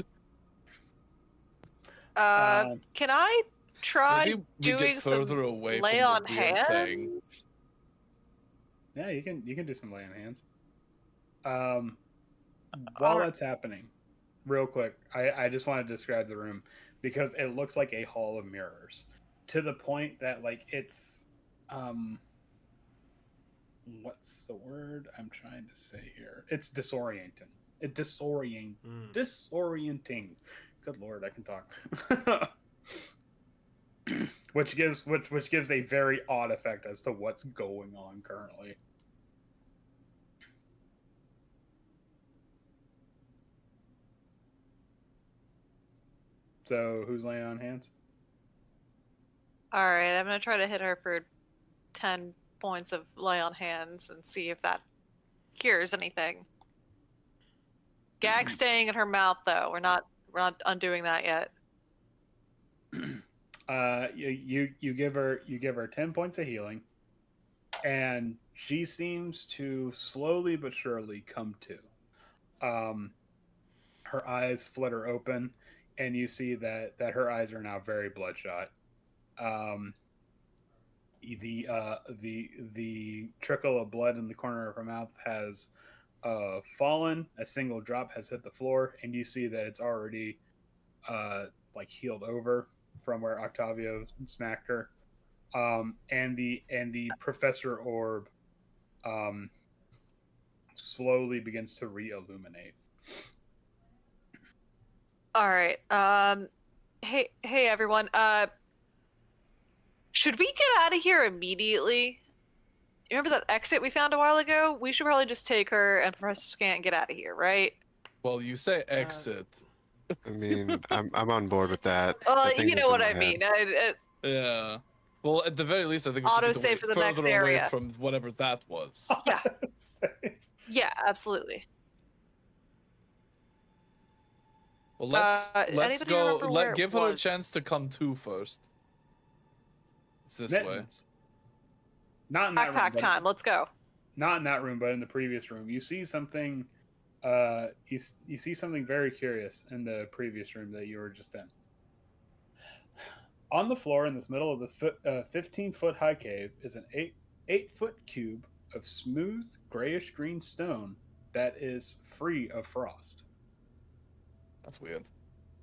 Can I try maybe we doing get some further away lay from on the weird hands? thing. Yeah, you can do some lay on hands. While that's happening, real quick, I just want to describe the room because it looks like a hall of mirrors to the point that like it's what's the word I'm trying to say here? It's disorienting. Disorienting. Good lord, I can talk. which gives a very odd effect as to what's going on currently. So who's laying on hands? All right, I'm gonna try to hit her for 10 points of lay on hands and see if that cures anything. Gag staying in her mouth though. We're not undoing that yet. You give her 10 points of healing, and she seems to slowly but surely come to. Her eyes flutter open, and you see that her eyes are now very bloodshot. The trickle of blood in the corner of her mouth has fallen. A single drop has hit the floor, and you see that it's already like healed over from where Octavio smacked her. And the Professor Orb slowly begins to re-illuminate. All right. Hey everyone. Should we get out of here immediately? You remember that exit we found a while ago? We should probably just take her and Professor Scant and get out of here, right? Well, you say exit. I mean, I'm on board with that. You know what I mean. Yeah. Well, at the very least, I think we Auto should save get for the next further away area. from whatever that was. Yeah. Yeah, absolutely. Well, let's anybody go. remember where it Give her a was? chance to come to first. It's this way. Mittens. Not in that room. Backpack time. Let's go. Not in that room, but in the previous room. You see something. You see something very curious in the previous room that you were just in. On the floor in this middle of this 15-foot high cave is an 8-foot cube of smooth grayish green stone that is free of frost. That's weird.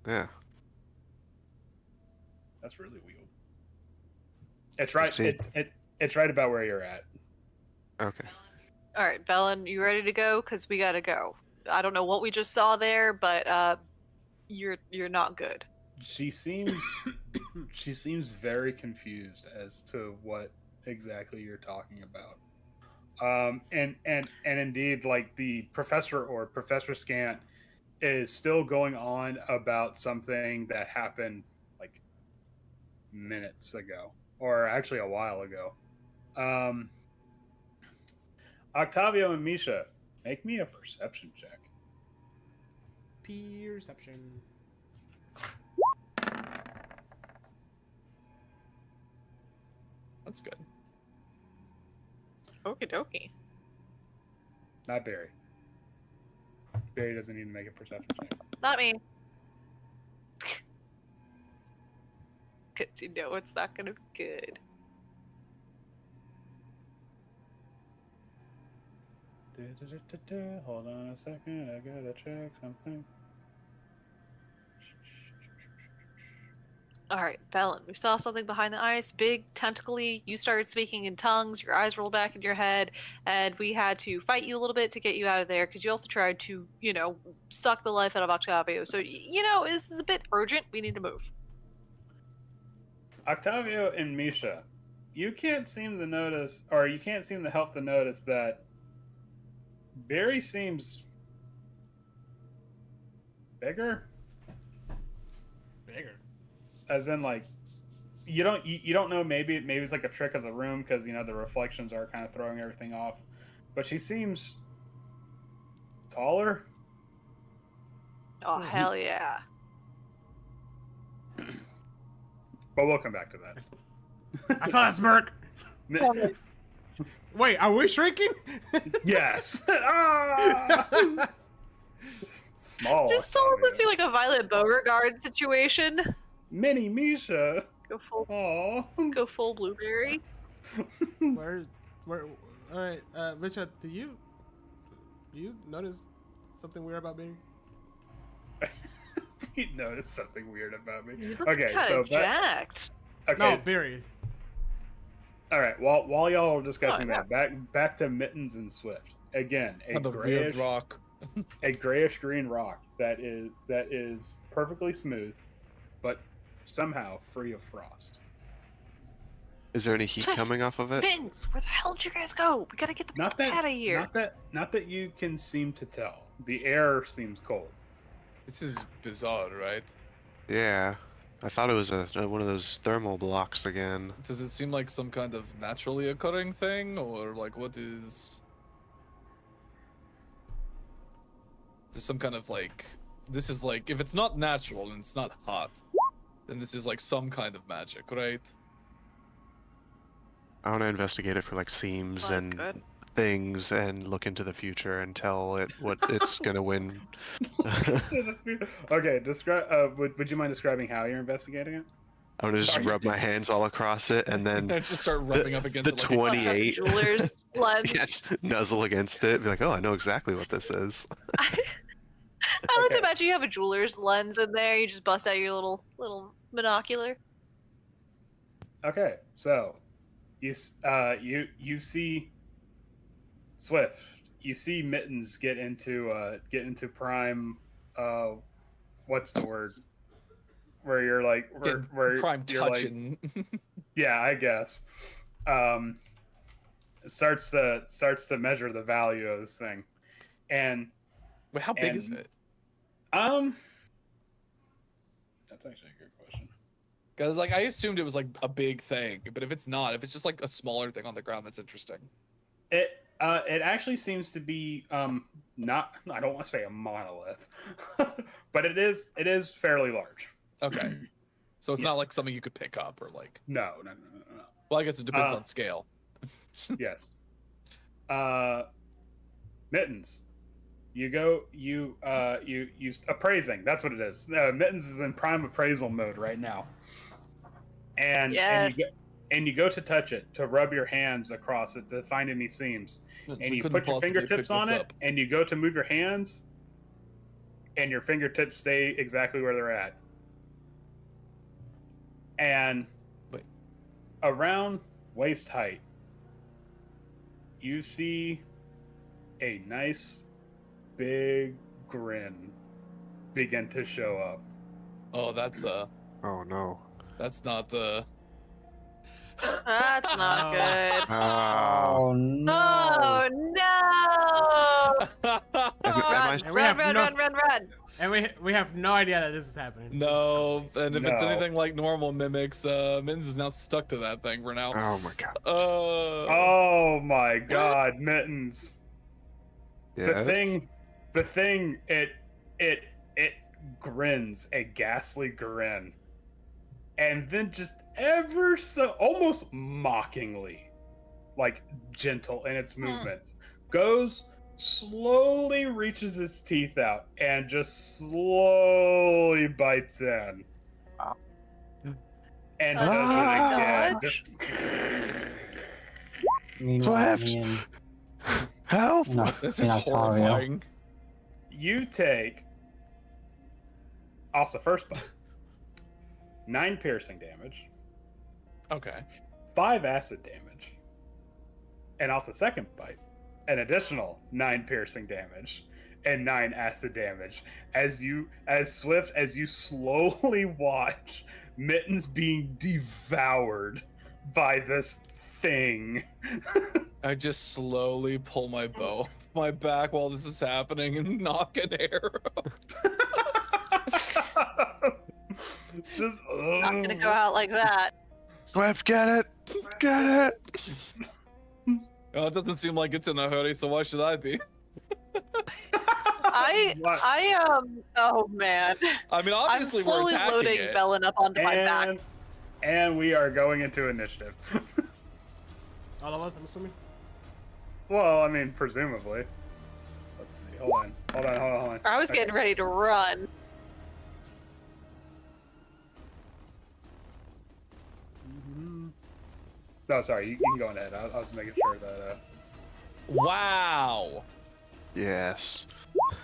Yeah. That's really weird. It's right. It's right about where you're at. Okay. All right, Bellin, you ready to go? Because we gotta go. I don't know what we just saw there, but you're not good. She seems very confused as to what exactly you're talking about. And indeed, like the professor or Professor Scant is still going on about something that happened like minutes ago, or actually a while ago. Octavio and Misha, make me a perception check. Perception. That's good. Okie dokie. Not Barry. Barry doesn't need to make a perception check. Not me. Because you know it's not gonna be good. Hold on a second, I gotta check something. All right, Bellin, we saw something behind the ice, big, tentacly. You started speaking in tongues, your eyes rolled back in your head, and we had to fight you a little bit to get you out of there because you also tried to, suck the life out of Octavio. So, this is a bit urgent. We need to move. Octavio and Misha, you can't seem to help to notice that Barry seems bigger. Bigger. As in, like, you don't know. Maybe it's like a trick of the room because the reflections are kind of throwing everything off. But she seems taller. Oh, hell yeah. But we'll come back to that. I saw that smirk. Wait, are we shrinking? Yes. Ah! Small. Just told this be like a Violet Beauregard situation. Mini Misha. Go full blueberry. where? All right, Richard, do you notice something weird about me? You noticed something weird about me. You look Okay, kinda so jacked. Okay. No, Barry. All right. While y'all are discussing Oh, that, back to Mittens and Swift again. A The weird rock. a grayish green rock that is perfectly smooth, but somehow free of frost. Is there any heat Swift, coming off of it? Mittens, where the hell did you guys go? We gotta get the Not fuck that out of here. Not that you can seem to tell. The air seems cold. This is bizarre, right? Yeah. I thought it was one of those thermal blocks again. Does it seem like some kind of naturally occurring thing, or like what is? There's some kind of like. This is like if it's not natural and it's not hot, then this is like some kind of magic, right? I want to investigate it for like seams Oh, and good. things and look into the future and tell it what it's gonna win. Okay, describe. Would you mind describing how you're investigating it? I'm gonna just rub my hands all across it and then And just start rubbing up against the it like 28 Jeweler's lens. yes, nuzzle against it. Be like, oh, I know exactly what this is. I love to Okay. imagine you have a jeweler's lens in there. You just bust out your little monocular. Okay, so you see Swift. You see Mittens get into prime. What's the word? Where you're like Get where prime you're like, touching. yeah, I guess. Starts to measure the value of this thing, and Wait, how big is and- it? That's actually a good question. Because like I assumed it was like a big thing, but if it's not, if it's just like a smaller thing on the ground, that's interesting. It actually seems to be not, I don't want to say a monolith, but it is fairly large. Okay, so it's Yeah. not like something you could pick up or like. No. Well, I guess it depends Uh, on scale. Yes. Mittens. You go. You appraising. That's what it is. Mittens is in prime appraisal mode right now. And Yes. and you go to touch it, to rub your hands across it to find any seams. And you put your fingertips on it, and you go to move your hands, and your fingertips stay exactly where they're at. And Wait. around waist height, you see a nice big grin begin to show up. Oh, that's Oh no. that's not That's not good. Oh. Oh no. Oh no! Am I And we have Run! And we have no idea that this is happening. No, and if it's No. anything like normal mimics, Mittens is now stuck to that thing for now. Oh my god. Oh my god, Mittens. Yeah. The thing it grins a ghastly grin. And then just ever so almost mockingly, like gentle in its movements, goes slowly reaches its teeth out and just slowly bites in. And does it again. Dodge. Meanwhile, Swift. me and Help! no, This me is and Octavio. horrifying. You take off the first bite 9 piercing damage, Okay. 5 acid damage, and off the second bite, an additional 9 piercing damage and 9 acid damage. As swift as you slowly watch Mittens being devoured by this thing. I just slowly pull my bow off my back while this is happening and knock an arrow. Just Not gonna go out like that. Swift, get it! Get it! Oh, it doesn't seem like it's in a hurry, so why should I be? I Oh man. I mean, obviously I'm we're slowly attacking loading it. Bellin up onto my back. And we are going into initiative. All of us, I'm assuming. Well, I mean, presumably. Let's see. Hold on. I was getting ready to run. No, sorry. You can go ahead. I was making sure that. Wow. Yes.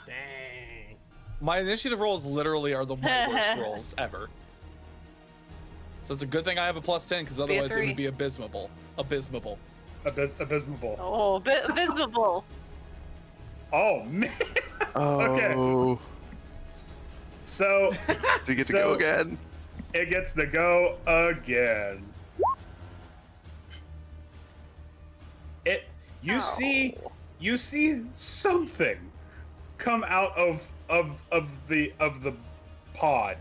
Dang. My initiative rolls literally are the worst rolls ever. So it's a good thing I have a +10, because otherwise it would be abysmal. Abysmal. Oh, abysmal. Oh man. Oh. Okay. So. Do you get to go again? It gets to go again. You see something come out of the pod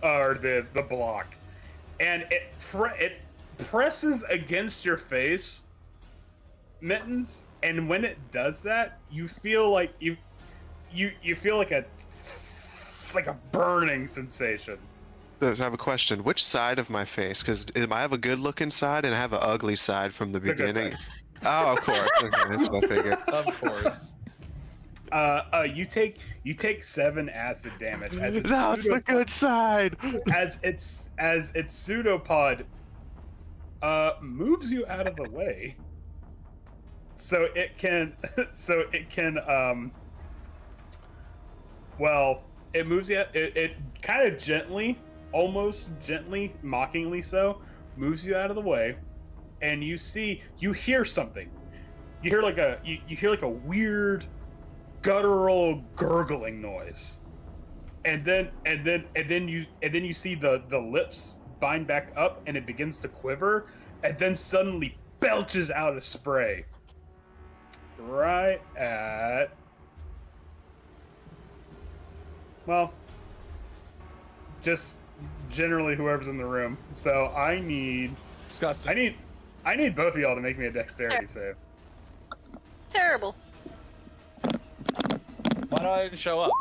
or the block, and it presses against your face, Mittens, and when it does that, you feel like you feel like a burning sensation. So I have a question. Which side of my face? Because I have a good-looking side and I have an ugly side from the beginning. Oh, of course. Okay, that's what I figured. Of course. You take 7 acid damage as its That's the good side. as its pseudopod moves you out of the way, so it can it moves you. It kind of gently, almost gently, mockingly so, moves you out of the way, and you hear something. You hear like a weird guttural gurgling noise, and then you see the lips bind back up, and it begins to quiver, and then suddenly belches out a spray right at, well, just generally whoever's in the room. So I need Disgusting. I need both of y'all to make me a dexterity save. Terrible. Why did I even show up?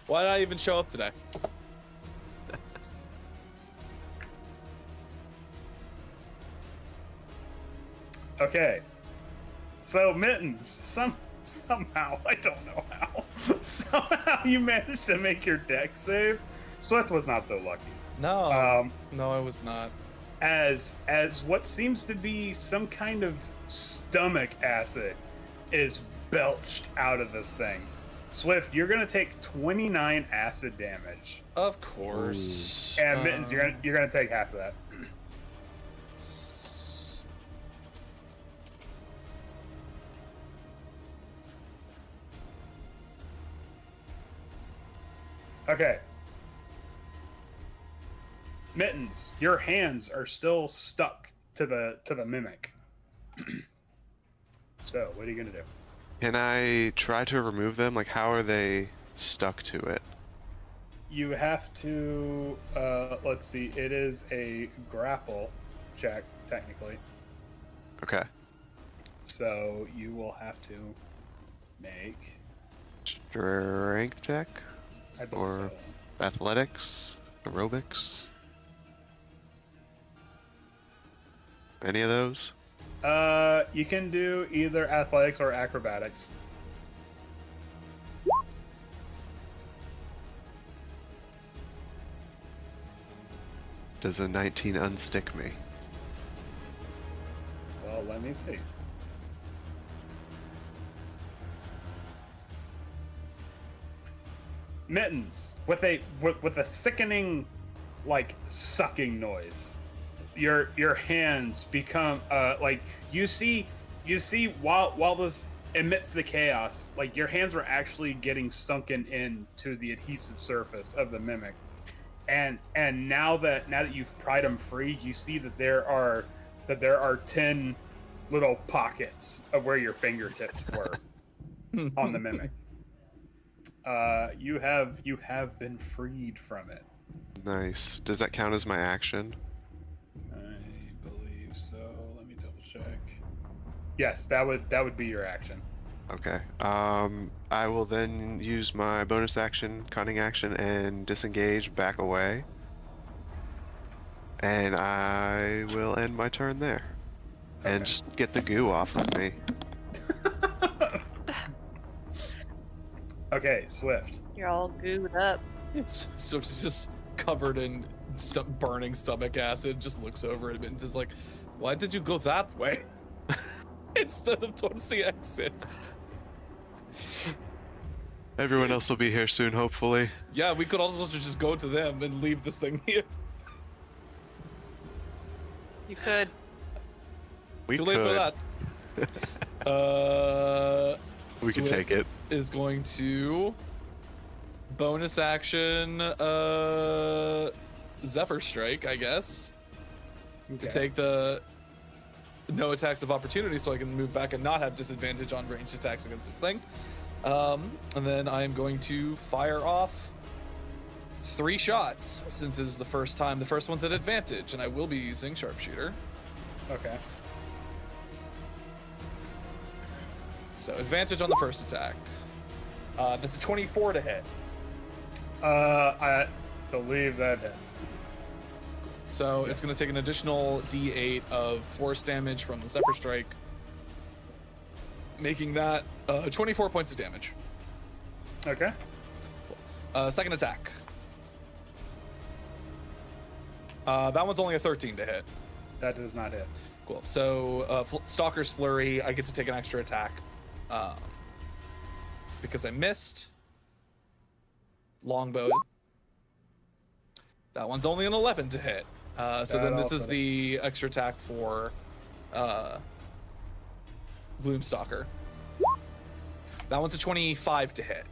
Why did I even show up today? Okay. So Mittens, somehow, I don't know how, somehow you managed to make your dex save. Swift was not so lucky. No. No, I was not. As what seems to be some kind of stomach acid is belched out of this thing. Swift, you're gonna take 29 acid damage. Of course. And Mittens, you're gonna take half of that. Okay. Mittens, your hands are still stuck to the mimic. So, what are you gonna do? Can I try to remove them? Like, how are they stuck to it? You have to, let's see, it is a grapple check, technically. Okay. So, you will have to make, Strength check? I believe Or so. athletics? Aerobics? Any of those? You can do either athletics or acrobatics. Does a 19 unstick me? Well, let me see. Mittens, with a sickening, like, sucking noise, your hands become like you see while this emits the chaos, like your hands were actually getting sunken into the adhesive surface of the mimic, and now that you've pried them free, you see that there are 10 little pockets of where your fingertips were on the mimic. You have been freed from it. Nice. Does that count as my action? I believe so. Let me double check. Yes, that would be your action. Okay. I will then use my bonus action, cunning action, and disengage back away. And I will end my turn there. And Okay. just get the goo off of me. Okay, Swift. You're all gooed up. So she's just covered in burning stomach acid, just looks over at Mittens and is like, why did you go that way? Instead of towards the exit. Everyone else will be here soon, hopefully. Yeah, we could also just go to them and leave this thing here. You could. We Too could. late for that. We could take it. Is going to bonus action Zephyr Strike, I guess. Okay. To take the no attacks of opportunity so I can move back and not have disadvantage on ranged attacks against this thing. And then I am going to fire off 3 shots since this is the first time. The first one's at advantage, and I will be using Sharpshooter. Okay. So advantage on the first attack. That's a 24 to hit. I believe that hits. So it's going to take an additional D8 of force damage from the Zephyr Strike, making that 24 points of damage. Okay. Second attack. That one's only a 13 to hit. That does not hit. Cool. So Stalker's Flurry, I get to take an extra attack because I missed. Longbow. That one's only an 11 to hit. So then this is the extra attack for Gloomstalker. That one's a 25 to hit.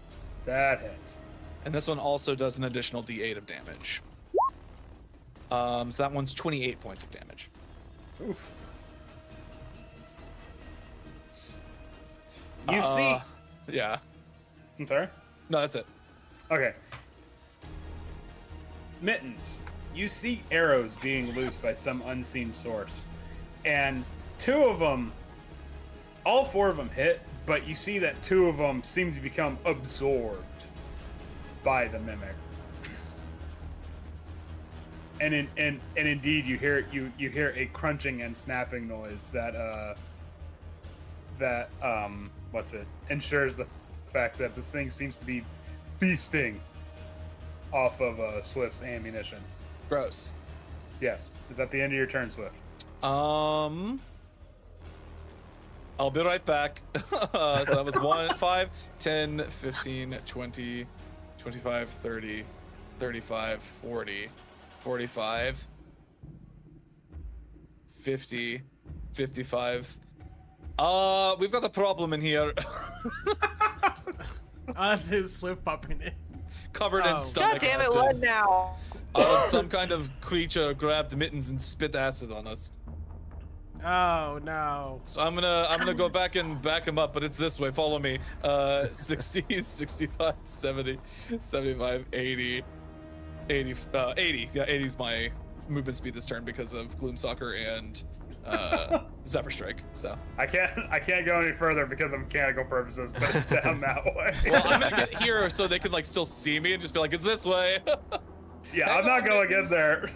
That hits. And this one also does an additional D8 of damage. So that one's 28 points of damage. Oof. You see... Yeah. I'm sorry? No, that's it. Okay. Mittens, you see arrows being loosed by some unseen source. And 2 of them, all 4 of them hit, but you see that 2 of them seem to become absorbed by the mimic. And indeed you hear a crunching and snapping noise that ensures the fact that this thing seems to be feasting off of Swift's ammunition. Gross. Yes. Is that the end of your turn, Swift? I'll be right back. So that was 1, 5, 10, 15, 20, 25, 30, 35, 40, 45, 50, 55. We've got a problem in here. That's his Swift popping in. Covered in stomach God damn it, acid. what now? Some kind of creature grabbed Mittens and spit acid on us. Oh no. So I'm gonna go back and back him up, but it's this way. Follow me. 60, 65, 70, 75, 80, 80. Yeah, 80 is my movement speed this turn because of Gloomstalker and Zephyr Strike. So I can't go any further because of mechanical purposes, but it's down that way. well, I'm gonna get here so they can like still see me and just be like, it's this way. Yeah, I'm not going in there.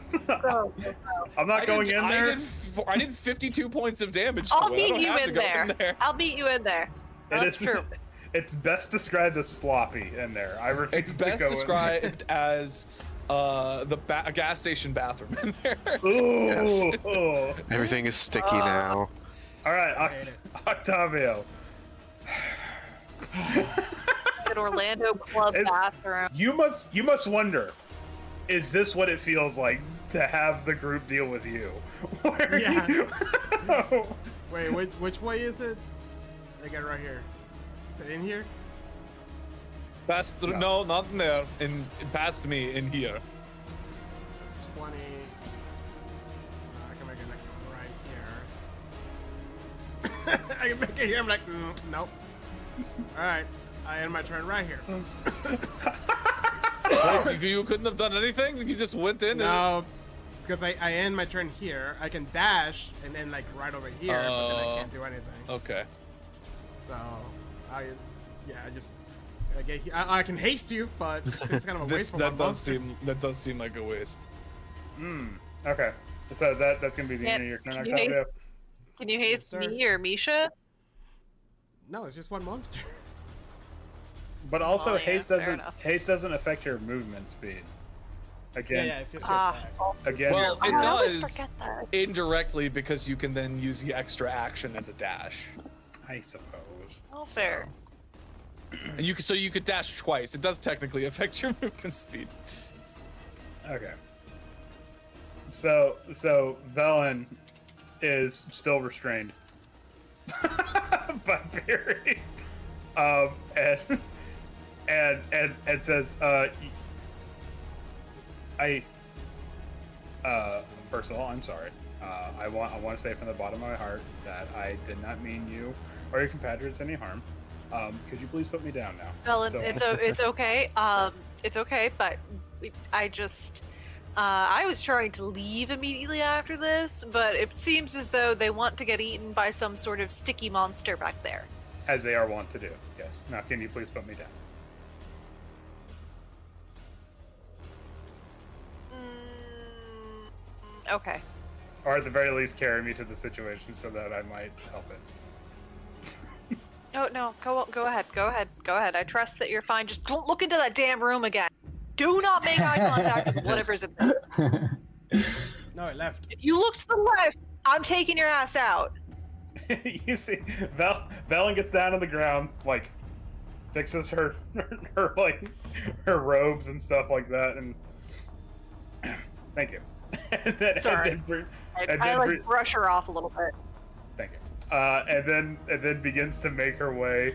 I'm not going in there. I did 52 points of damage. I'll to it. I meet don't you have to in go there. I'll meet you in there. That's true. It's best described as sloppy in there. I refuse It's to best go described as a gas station bathroom in there. Ooh. Yes. Ooh. Everything is sticky now. All right, Octavio. An Orlando club bathroom. You must wonder, is this what it feels like to have the group deal with you? Where Yeah. you... Wait, which way is it? I got it right here. Is it in here? Past through, no, not in there. Past me in here. That's 20. I can make it like right here. I can make it here. I'm like, nope. All right, I end my turn right here. Wait, you couldn't have done anything? You just went in No, because I end my turn here. I can dash and then like right over here, but then I can't do anything. Okay. So I can haste you, but it's kind of a waste for one monster. That does seem like a waste. Okay. So that's gonna be the end of your turn, Octavia? Can you haste sir. me or Misha? No, it's just one monster. But also, Oh, yeah, haste fair enough. doesn't affect your movement speed. Again, Yeah, it's just your attack. again. Well, it I always does forget that. indirectly because you can then use the extra action as a dash. I suppose. Oh, fair. And you could dash twice. It does technically affect your movement speed. Okay. So Velen is still restrained by Barry, and says, first of all, I'm sorry. I want to say from the bottom of my heart that I did not mean you or your compatriots any harm. Could you please put me down now? Velen, So- it's okay. It's okay, but I just. I was trying to leave immediately after this, but it seems as though they want to get eaten by some sort of sticky monster back there. As they are wont to do. Yes. Now, can you please put me down? Okay. Or at the very least, carry me to the situation so that I might help it. Oh no, go ahead. I trust that you're fine. Just don't look into that damn room again. Do not make eye contact with whatever's in there. No, it left. If you look to the left, I'm taking your ass out. You see, Velen gets down on the ground, like, fixes her robes and stuff like that, and thank you. Sorry. I brush her off a little bit. Thank you. And then begins to make her way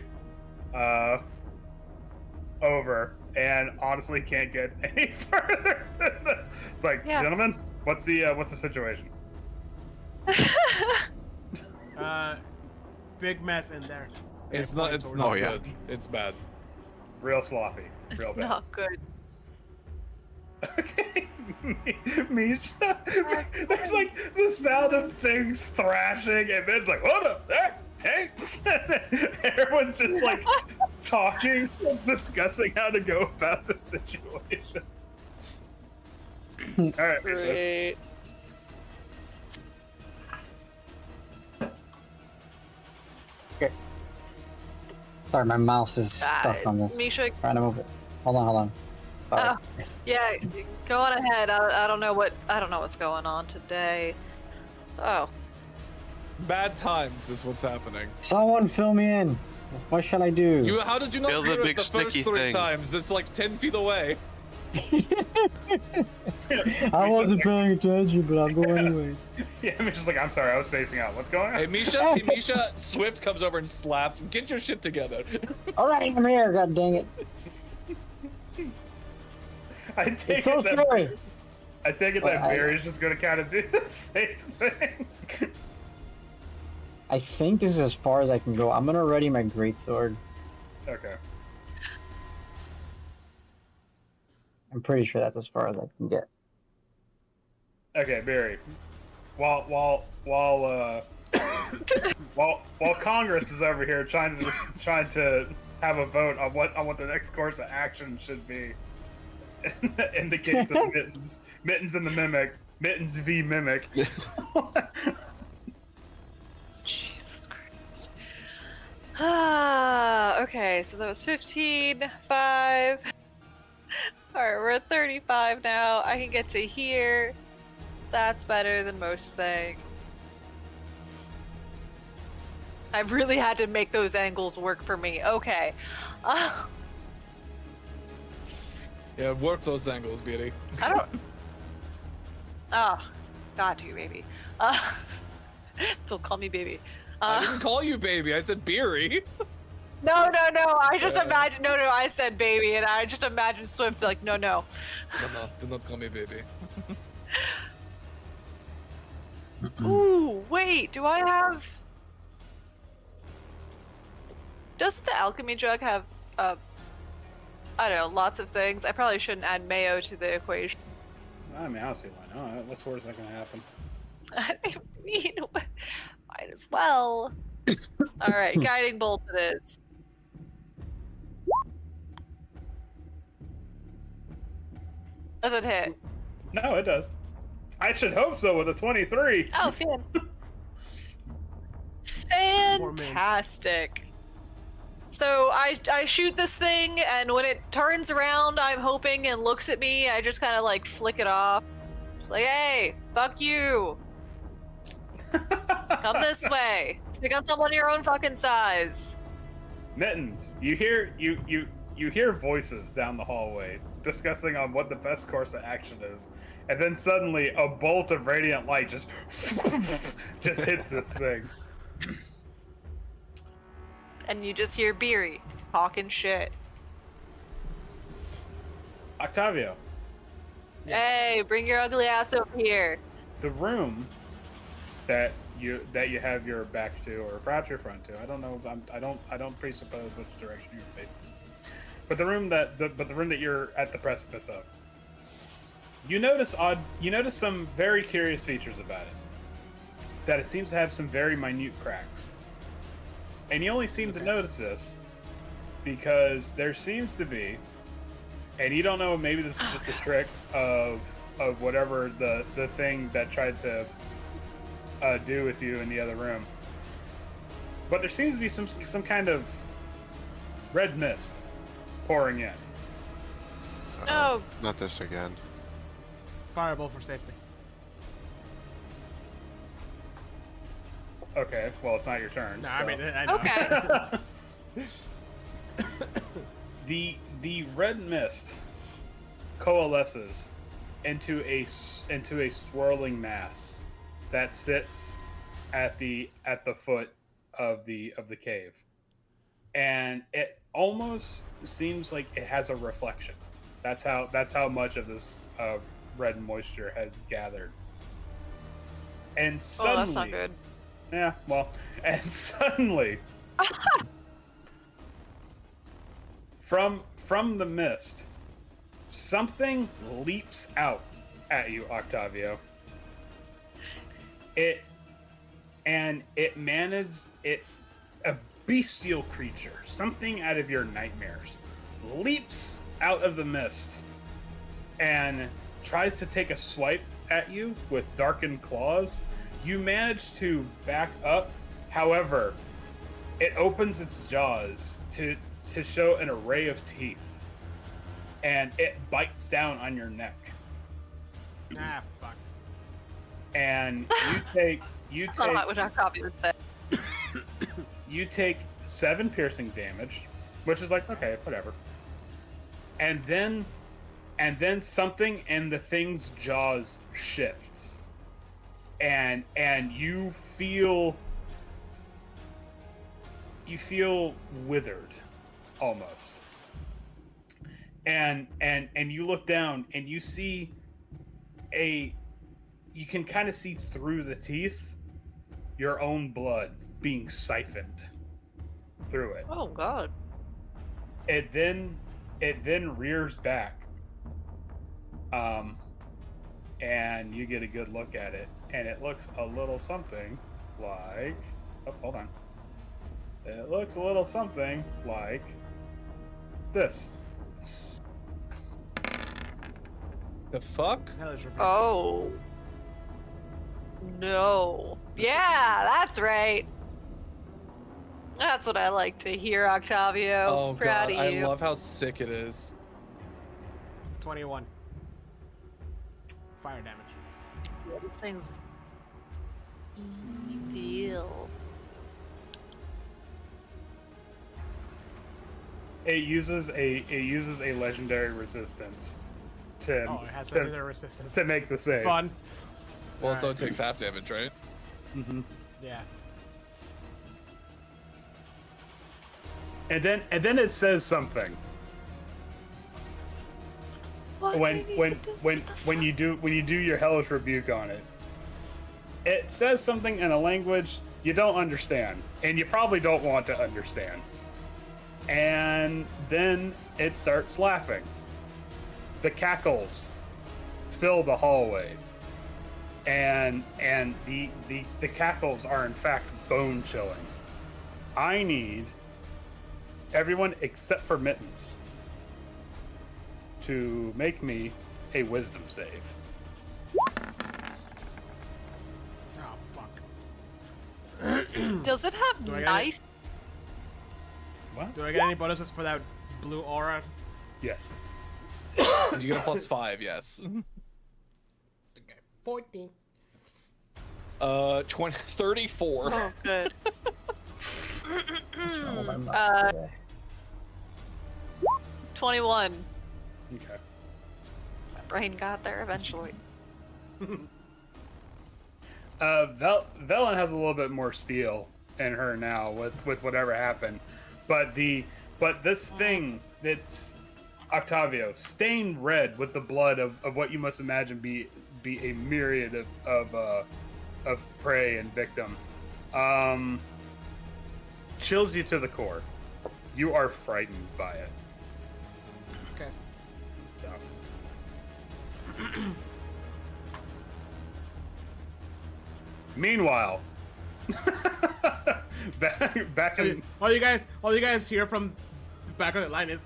over, and honestly can't get any further than this. It's like, Yeah. Gentlemen, what's the situation? Big mess in there. It's Yeah, not. point It's towards not Oh, yeah. good. It's bad. Real sloppy. Real It's bad. not good. Okay, Misha. There's like the sound of things thrashing, and Ben's like, "What up? Hey!" Everyone's just like talking, discussing how to go about the situation. All right, Misha. Great. Sorry, my mouse is stuck on this. Misha, Trying to move it. Hold on. Sorry. yeah, go on ahead. I don't know what's going on today. Oh, Bad times is what's happening. Someone fill me in. What should I do? How did you not Feel the hear it big the first sticky 3 thing. times? It's like 10 feet away. I wasn't paying attention, but I'll go anyways. Yeah, Misha's like, "I'm sorry, I was spacing out. What's going Hey on?" Misha, Swift comes over and slaps him. Get your shit together. All right, I'm here. God dang it! I take It's so it that scary. Well, Barry's just gonna kind of do the same thing. I think this is as far as I can go. I'm gonna ready my greatsword. Okay. I'm pretty sure that's as far as I can get. Okay, Barry. While Congress is over here trying to have a vote on what the next course of action should be, in the case of Mittens and the Mimic, Mittens v Mimic. Jesus Christ. Okay, so that was 15, 5. Alright, we're at 35 now. I can get to here. That's better than most things. I've really had to make those angles work for me. Okay. Yeah, work those angles, Beatty. I don't. Oh, got you, baby. Don't call me baby. I didn't call you baby. I said Beery. No. I just Yeah. imagined. No. I said baby, and I just imagined Swift be like, no. No, do not call me baby. Ooh, wait. Do I have? Doesn't the alchemy drug have? I don't know. Lots of things. I probably shouldn't add mayo to the equation. I mean, I don't see why not. What's worse that can happen? I mean, might as well. All right, guiding bolt it is. Does it hit? No, it does. I should hope so with a 23. Oh, fan. Fantastic. So I shoot this thing, and when it turns around, I'm hoping, and looks at me, I just kind of like flick it off. Just like, hey, fuck you. Come this way. Pick on someone your own fucking size. Mittens, you hear voices down the hallway discussing on what the best course of action is, and then suddenly a bolt of radiant light just hits this thing. And you just hear Beery talking shit. Octavio, Hey, bring your ugly ass over here. the room that you have your back to, or perhaps your front to, I don't know. I don't presuppose which direction you're facing. But the room that you're at the precipice of, you notice some very curious features about it. That it seems to have some very minute cracks. And you only seem to notice this because there seems to be, and you don't know, maybe this is just a trick of whatever the thing that tried to do with you in the other room. But there seems to be some kind of red mist pouring in. Oh. Not this again. Fireball for safety. Okay, well, it's not your turn. No, so. I mean, I know. Okay. The red mist coalesces into a swirling mass that sits at the foot of the cave, and it almost seems like it has a reflection. That's how much of this red moisture has gathered. And suddenly, Oh, that's not good. Yeah, well, and suddenly, from the mist, something leaps out at you, Octavio. A bestial creature, something out of your nightmares, leaps out of the mist and tries to take a swipe at you with darkened claws. You manage to back up. However, it opens its jaws to show an array of teeth, and it bites down on your neck. Ah, fuck. And you That's not what our copy would say. take 7 piercing damage, which is like, okay, whatever. And then something in the thing's jaws shifts. And you feel withered almost. And you look down and you see you can kind of see through the teeth your own blood being siphoned through it. Oh god. It then rears back. And you get a good look at it, and it looks a little something like, oh, hold on. It looks a little something like this. The fuck? Hellish Rebuke. Oh. No. Yeah, that's right. That's what I like to hear, Octavio. Oh Proud god, of you. I love how sick it is. 21. Fire damage. Yeah, this thing's evil. It uses a legendary resistance to Oh, it has regular resistance. to make the save. Fun. Well, so it Alright. takes half damage, right? Mm-hmm. Yeah. And then it says something. When you do your hellish rebuke on it, it says something in a language you don't understand, and you probably don't want to understand. And then it starts laughing. The cackles fill the hallway, and the cackles are in fact bone chilling. I need everyone except for Mittens to make me a wisdom save. Oh fuck. Does it have Do I get knife? What? Do I get any bonuses for that blue aura? Yes. You get a +5, yes. Okay. 14. 34. Oh, good. Oh, my mouse Uh, today. 21. Okay. My brain got there eventually. Velen has a little bit more steel in her now with whatever happened, but this thing that's Octavio stained red with the blood of what you must imagine be a myriad of prey and victim, chills you to the core. You are frightened by it. Okay. So. Meanwhile, back So in all you guys hear from the back of the line is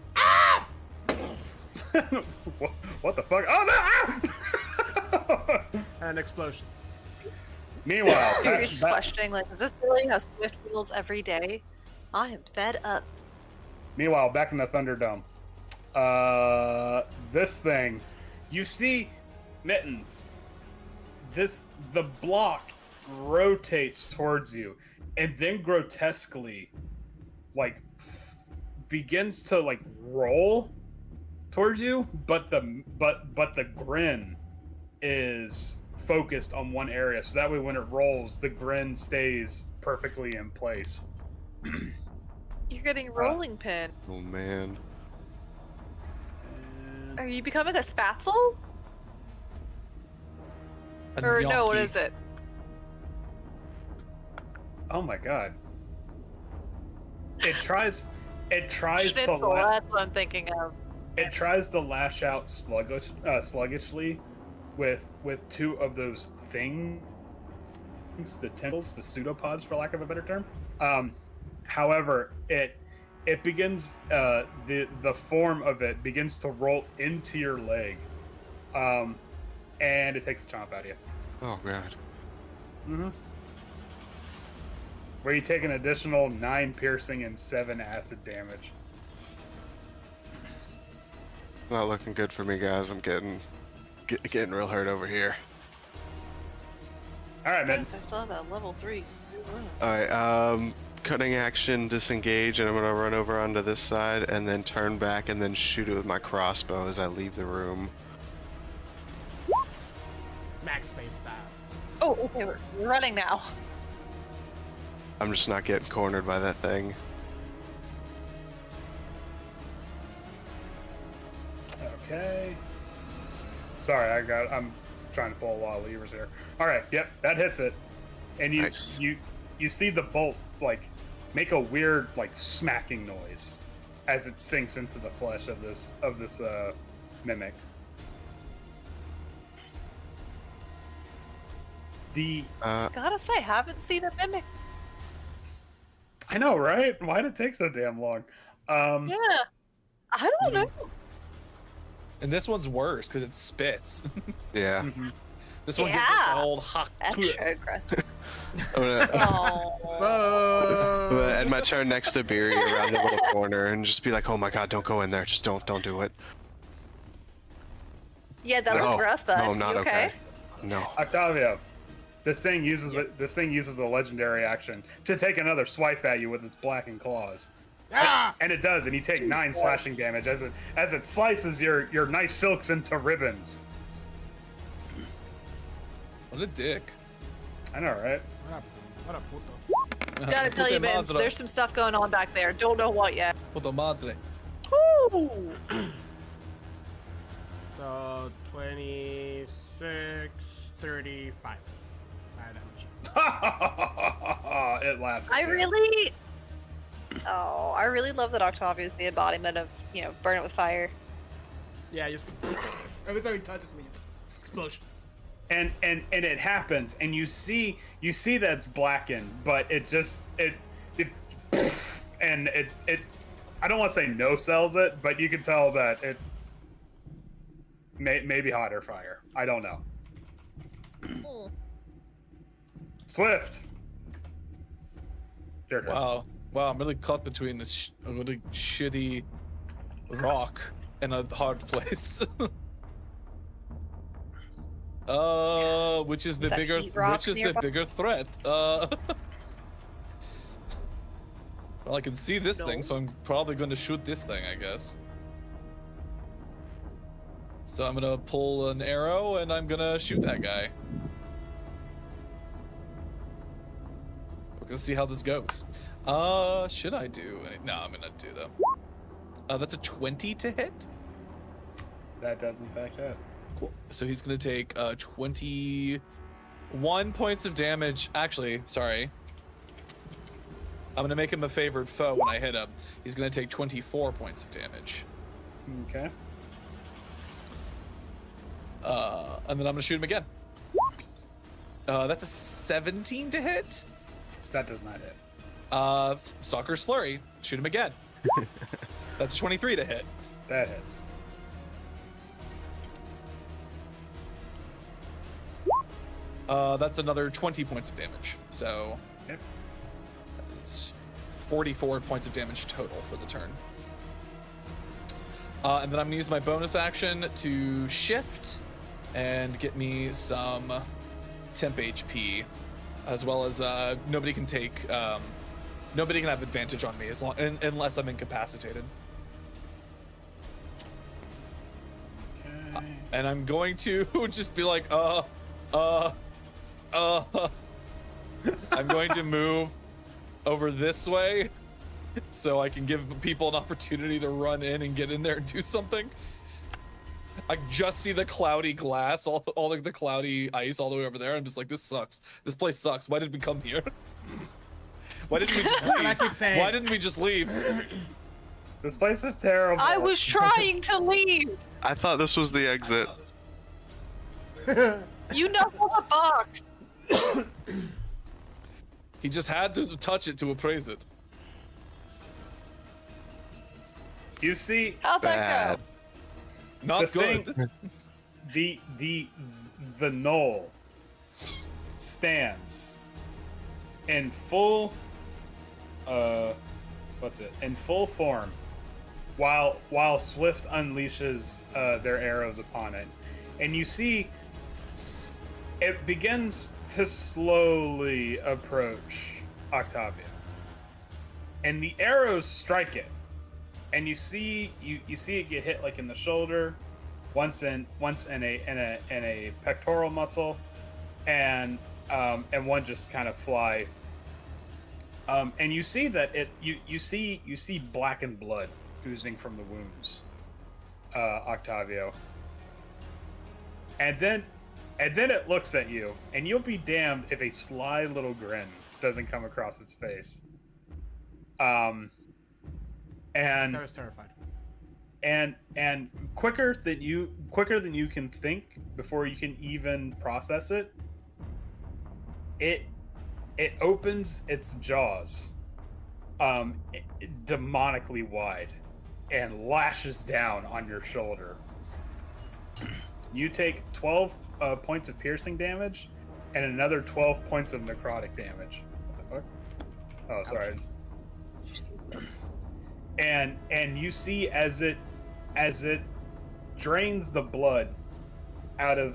what the fuck? Oh no! Ah! and an explosion. Meanwhile, You're just questioning, like, is this really how Swift feels every day? I am fed up. meanwhile, back in the Thunderdome, this thing, you see, Mittens. The block rotates towards you, and then grotesquely, like, begins to like roll towards you, but the grin is focused on one area, so that way when it rolls, the grin stays perfectly in place. You're getting rolling pin. Oh man. Are you becoming a spatzel? Or no, what is it? Oh my god! It tries to Schnitzel, that's what I'm thinking of. it tries to lash out sluggishly with two of those things, the tentacles, the pseudopods, for lack of a better term. However, it begins the form of it begins to roll into your leg, and it takes a chomp out of you. Oh god. Mm-hmm. Where you take an additional 9 piercing and 7 acid damage. Not looking good for me, guys. I'm getting real hurt over here. All right, I Mittens. still have that level 3. All right. Cutting action, disengage, and I'm gonna run over onto this side and then turn back and then shoot it with my crossbow as I leave the room. Max Payne style. Oh, okay, we're running now. I'm just not getting cornered by that thing. Okay. Sorry, I'm trying to pull a lot of levers here. All right, yep, that hits it, and Nice. you see the bolt like make a weird like smacking noise as it sinks into the flesh of this mimic. Gotta say, haven't seen a mimic. I know, right? Why'd it take so damn long? Yeah. I don't know. And this one's worse because it spits. Yeah. Mhm. This one gives us Yeah. an old hot. Extra aggressive. I'm gonna, Oh. I'm gonna end my turn next to Beery around the little corner and just be like, "Oh my god, don't go in there! Just don't do it." Yeah, that No, looked rough, bud. no, I'm not You okay? No. Octavio, this thing uses a legendary action to take another swipe at you with its blackened claws. Ah! And it does, and you take 9 slashing damage as it slices your nice silks into ribbons. What a dick. I know, right? What a puto. Gotta tell you, Vince, there's some stuff going on back there. Don't know what yet. Puto madre. Woo! So 26, 35. 5 damage. It laughs. I at you. I really love that Octavio is the embodiment of, burn it with fire. Yeah, just every time he touches me, just explosion. And it happens, and you see that it's blackened, but it I don't want to say no sells it, but you can tell that Maybe hot or fire. I don't know. Hmm. Swift. Your turn. Wow. Wow, I'm really caught between this a really shitty rock and a hard place. Which is the That bigger heat rock which is nearby? the bigger threat? Well, I can see this thing, so I'm probably going to shoot this thing, I guess. So I'm gonna pull an arrow and I'm gonna shoot that guy. We're gonna see how this goes. Should I do any... No, I'm gonna do them. That's a 20 to hit. That does in fact hit. Cool. So he's gonna take 21 points of damage. Actually, sorry. I'm gonna make him a favored foe when I hit him. He's gonna take 24 points of damage. Okay. And then I'm gonna shoot him again. That's a 17 to hit. That does not hit. Stalker's Flurry. Shoot him again. That's 23 to hit. That hits. That's another 20 points of damage. So Yep. it's 44 points of damage total for the turn. And then I'm gonna use my bonus action to shift and get me some temp HP, as well as nobody can have advantage on me unless I'm incapacitated. Okay. And I'm going to just be like, I'm going to move over this way so I can give people an opportunity to run in and get in there and do something. I just see the cloudy glass, all the cloudy ice all the way over there. I'm just like, this sucks. This place sucks. Why did we come here? Why didn't we just what I leave? keep saying. Why didn't we just leave? This place is terrible. I was trying to leave. I thought this was the exit. You know the box. He just had to touch it to appraise it. You see, How'd that Bad. go? Not The good. the knoll stands in full in full form while Swift unleashes their arrows upon it, and you see it begins to slowly approach Octavia, and the arrows strike it, and you see it get hit like in the shoulder, once in a pectoral muscle, and one just kind of fly. And you see that you see blackened blood oozing from the wounds, Octavio. And then it looks at you, and you'll be damned if a sly little grin doesn't come across its face. And I was terrified. and quicker than you can think before you can even process it, it opens its jaws demonically wide and lashes down on your shoulder. You take 12 points of piercing damage and another 12 points of necrotic damage. What the fuck? Oh, sorry. And you see as it drains the blood out of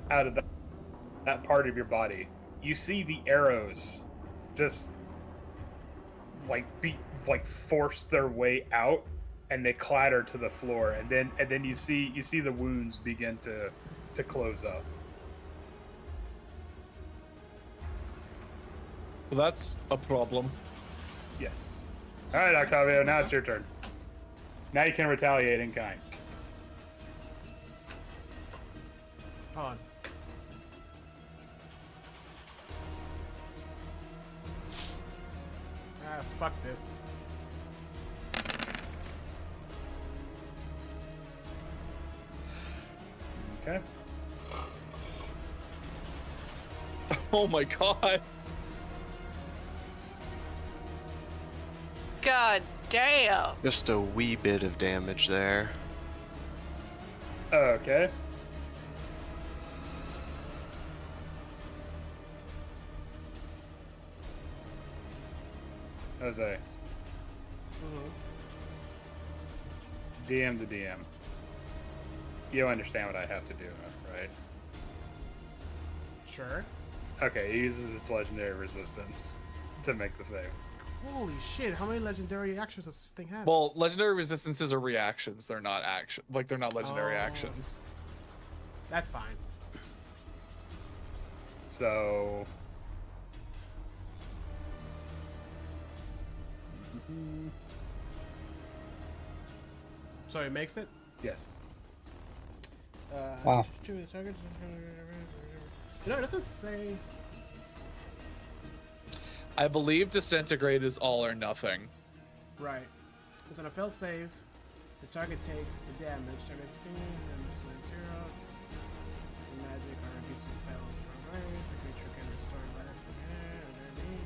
that part of your body, you see the arrows just force their way out, and they clatter to the floor, and then you see the wounds begin to close up. Well, that's a problem. Yes. All right, Octavio, now it's your turn. Now you can retaliate in kind. Hold on. Fuck this. Okay. Oh my god. God damn. Just a wee bit of damage there. Okay. Jose. DM to DM. You understand what I have to do, right? Sure. Okay, he uses his legendary resistance to make the save. Holy shit! How many legendary actions does this thing have? Well, legendary resistances are reactions. They're not action. Like they're not legendary Oh. actions. That's fine. So. So it makes it. Yes. Wow. Choose the target. You know, it doesn't say. I believe disintegrate is all or nothing. Right. Because on a fail save, the target takes the damage. Target extinguished, damage is 0. The magic are reduced to fail from range. The creature can restore life from air or their knee.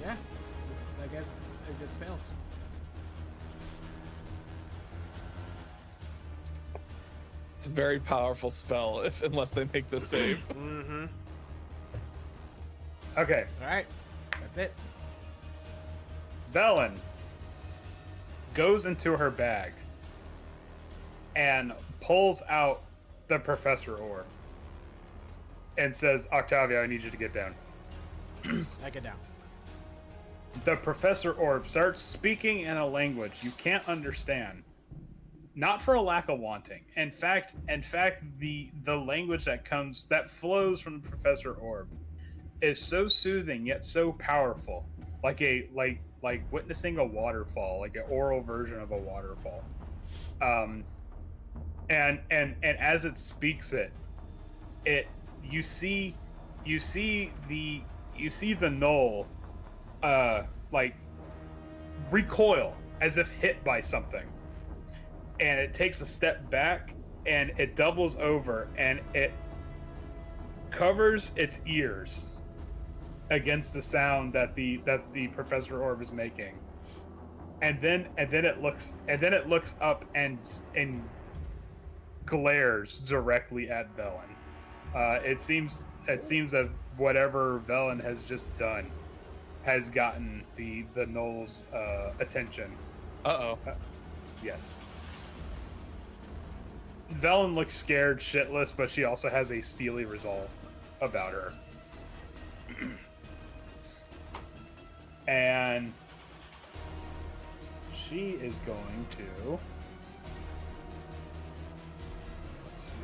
Yeah. I guess it just fails. It's a very powerful spell, unless they make the save. Mm-hmm. Okay. Alright. That's it. Velen goes into her bag and pulls out the Professor Orb and says, Octavio, I need you to get down. I get down. The Professor Orb starts speaking in a language you can't understand. Not for a lack of wanting. In fact, the language that flows from the Professor Orb is so soothing yet so powerful, like witnessing a waterfall, like an oral version of a waterfall. And as it speaks you see the knoll like recoil as if hit by something. And it takes a step back and it doubles over and it covers its ears against the sound that the Professor Orb is making. And then it looks up and glares directly at Velen. It seems that whatever Velen has just done has gotten the Knoll's attention. Yes. Velen looks scared shitless, but she also has a steely resolve about her. And she is going to... Let's see.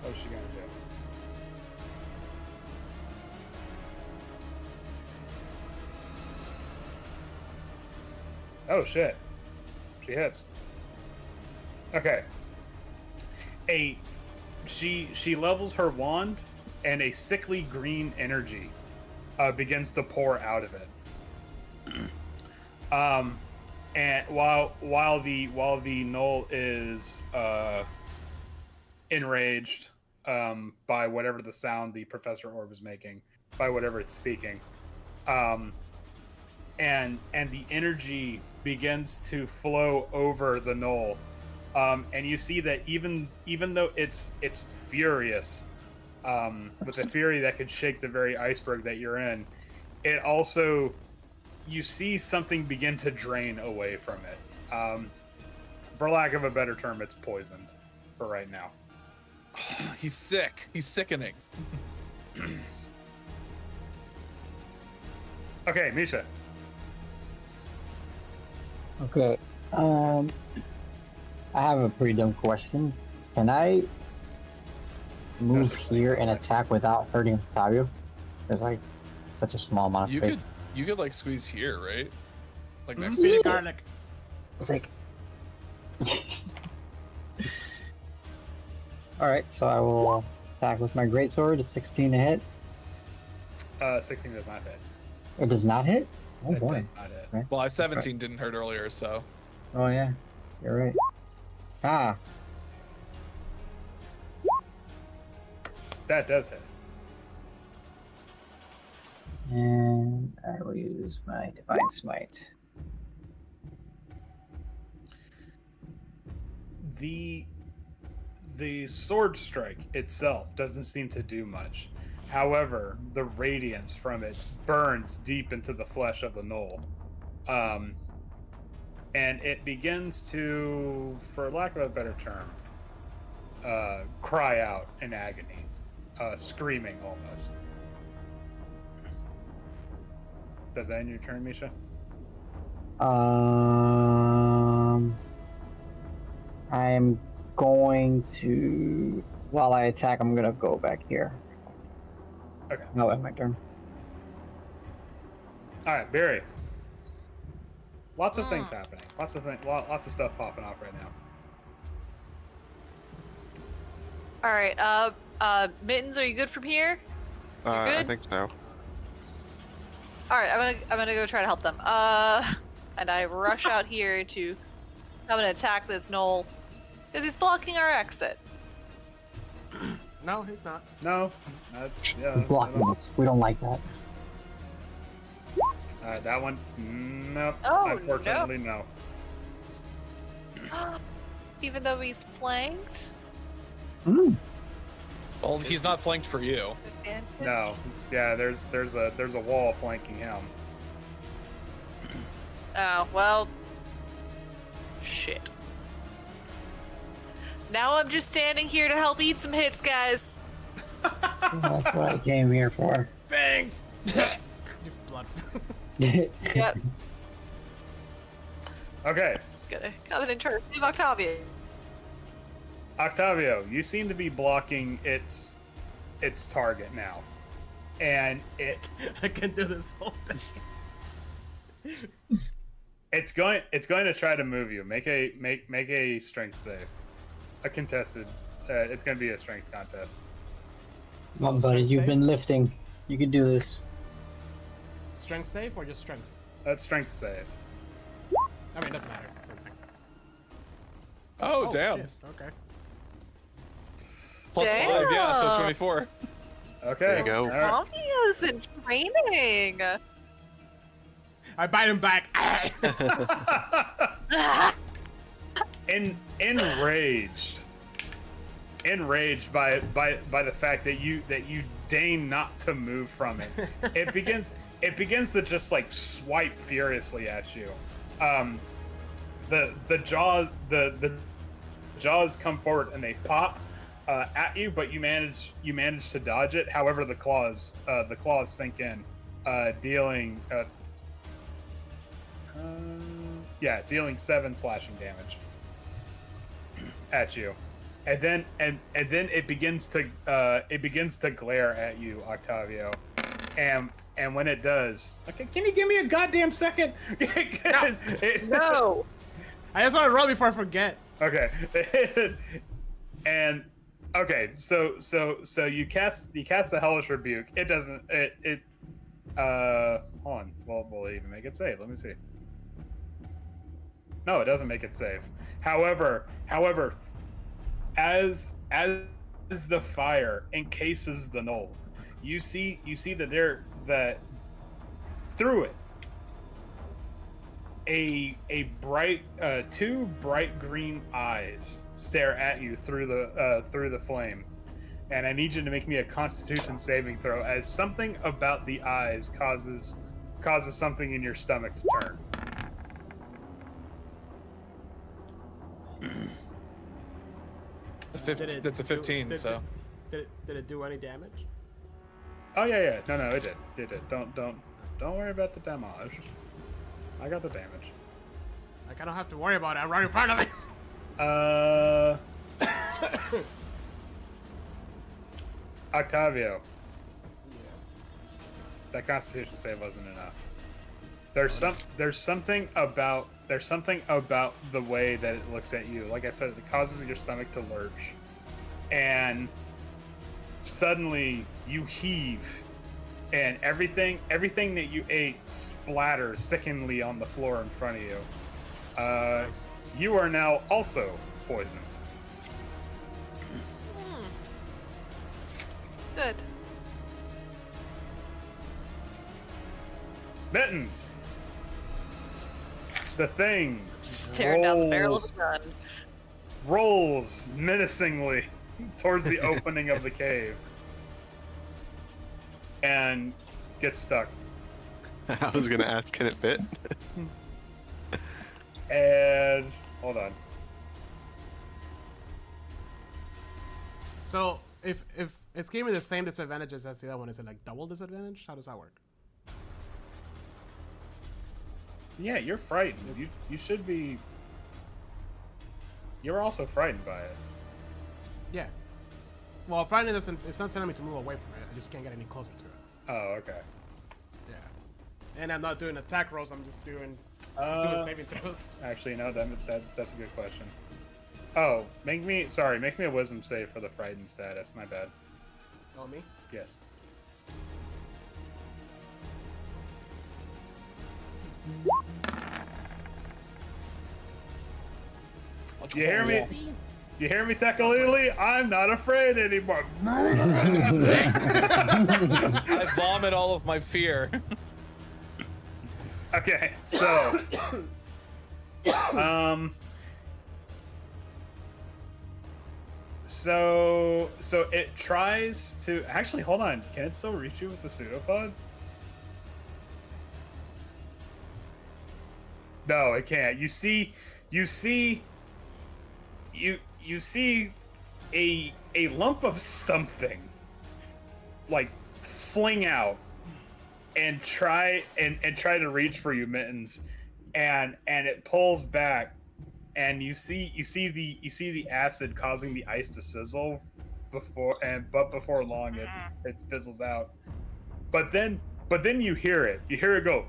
What's she gonna do? Oh shit. She hits. Okay. She levels her wand and a sickly green energy begins to pour out of it. And while the Knoll is enraged by whatever the sound the Professor Orb is making, by whatever it's speaking, and the energy begins to flow over the Knoll, and you see that even though it's furious, with a fury that could shake the very iceberg that you're in, it also, you see something begin to drain away from it. For lack of a better term, it's poisoned for right now. He's sick. He's sickening. Okay, Misha. Okay. I have a pretty dumb question. Can I move here and attack without hurting Octavio? There's like such a small amount of space. You could like squeeze here, right? Like next Speedy to garlic. It's like. Alright, so I will attack with my greatsword, a 16 to hit. 16 does not hit. It does not hit? Oh It boy. does not hit. Okay. Well, 17 didn't hurt earlier, so. Oh yeah, you're right. Ah, That does hit. I will use my Divine Smite. The sword strike itself doesn't seem to do much. However, the radiance from it burns deep into the flesh of the gnoll. And it begins to, for lack of a better term, cry out in agony, screaming almost. Does that end your turn, Misha? I'm going to, while I attack, I'm gonna go back here. Okay. No, end my turn. All right, Barry. Lots of things happening. Lots of stuff popping off right now. All right. Mittens, are you good from here? I good? think so. All right. I'm gonna go try to help them. And I rush out here to. I'm gonna attack this gnoll because he's blocking our exit. No, he's not. No. Yeah. Block notes. We don't like that. That one. Nope. Oh, Unfortunately, no. Even though he's flanked. Well, he's not flanked for you. No. Yeah. There's a wall flanking him. Oh well. Shit. Now I'm just standing here to help eat some hits, guys. That's what I came here for. Thanks. Just blood. Yep. Okay. Gonna come in turn. Save Octavia. Octavio, you seem to be blocking its target now, and I can do this whole thing. it's going to try to move you. Make a strength save, a contested. It's going to be a strength contest. Come on, buddy. You've been lifting. You can do this. Strength save or just strength? That's strength save. I mean, it doesn't matter. It's the same thing. Oh, damn. Shit. Okay. Plus Damn. 5, yeah, so 24. Okay. There you go. All right. Octavia's been training. I bite him back. Enraged by the fact that you deign not to move from it, it begins to just like swipe furiously at you. The jaws come forward and they pop at you, but you manage to dodge it. However, the claws sink in, dealing dealing 7 slashing damage at you. And then it begins to glare at you, Octavio, and when it does, okay, can you give me a goddamn second? No. I just want to roll before I forget. Okay, and okay, so you cast the hellish rebuke. It doesn't hold on. Well, will it even make it save? Let me see. No, it doesn't make it save. However, as the fire encases the gnoll, you see that through it a bright two bright green eyes stare at you through the flame, and I need you to make me a Constitution saving throw, as something about the eyes causes something in your stomach to turn. That's a 15, so. Did it do any damage? Oh yeah. No, it did. Don't worry about the damage. I got the damage. Like, I don't have to worry about it. I'm right in front of me. Octavio. That Constitution save wasn't enough. There's something about the way that it looks at you. Like I said, it causes your stomach to lurch, and suddenly you heave, and everything that you ate splatters sickeningly on the floor in front of you. You are now also poisoned. Good. Mittens. The thing Staring down the barrel of a gun. rolls menacingly towards the opening of the cave and gets stuck. I was gonna ask, can it fit? And hold on. So if it's giving me the same disadvantages as the other one, is it like double disadvantage? How does that work? Yeah, you're frightened. You should be. You're also frightened by it. Yeah. Well, frightening doesn't. It's not telling me to move away from it. I just can't get any closer to it. Oh, okay. Yeah. And I'm not doing attack rolls. I'm just doing saving throws. Actually, no. That's a good question. Oh, make me a wisdom save for the frightened status. My bad. Oh, me? Yes. You hear me? You hear me, Tekalili? I'm not afraid anymore. I vomit all of my fear. Okay, so so it tries to actually hold on. Can it still reach you with the pseudopods? No, it can't. You see a lump of something like fling out and try to reach for you, Mittens, and it pulls back, and you see the acid causing the ice to sizzle before long it fizzles out. But then you hear it go,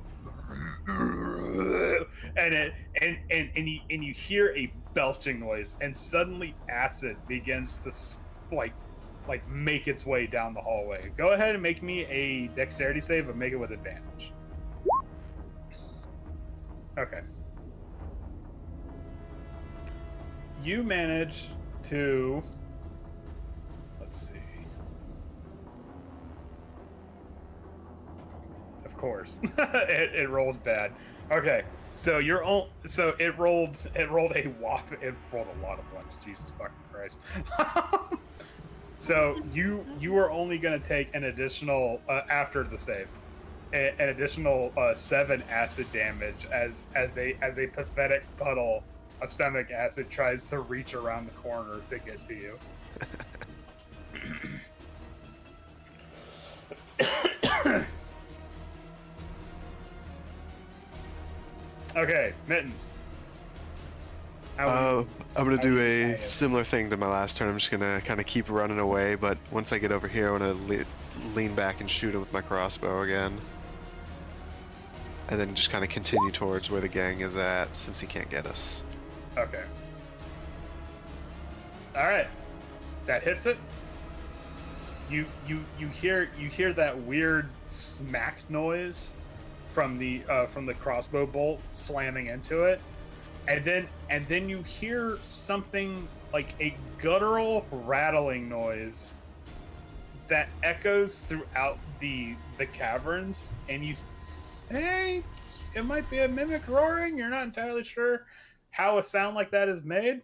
and you hear a belching noise, and suddenly acid begins to like make its way down the hallway. Go ahead and make me a dexterity save, but make it with advantage. Okay. You manage to, let's see. Of course, it rolls bad. Okay, so it rolled a lot of ones. Jesus fucking Christ. So you are only going to take an additional after the save, an additional 7 acid damage as a pathetic puddle of stomach acid tries to reach around the corner to get to you. Okay, Mittens. I'm gonna do a similar thing to my last turn. I'm just gonna kind of keep running away, but once I get over here, I'm gonna lean back and shoot him with my crossbow again. And then just kind of continue towards where the gang is at, since he can't get us. Okay. All right. That hits it. You hear that weird smack noise from the crossbow bolt slamming into it, and then you hear something like a guttural rattling noise that echoes throughout the caverns, and you think it might be a mimic roaring. You're not entirely sure how a sound like that is made.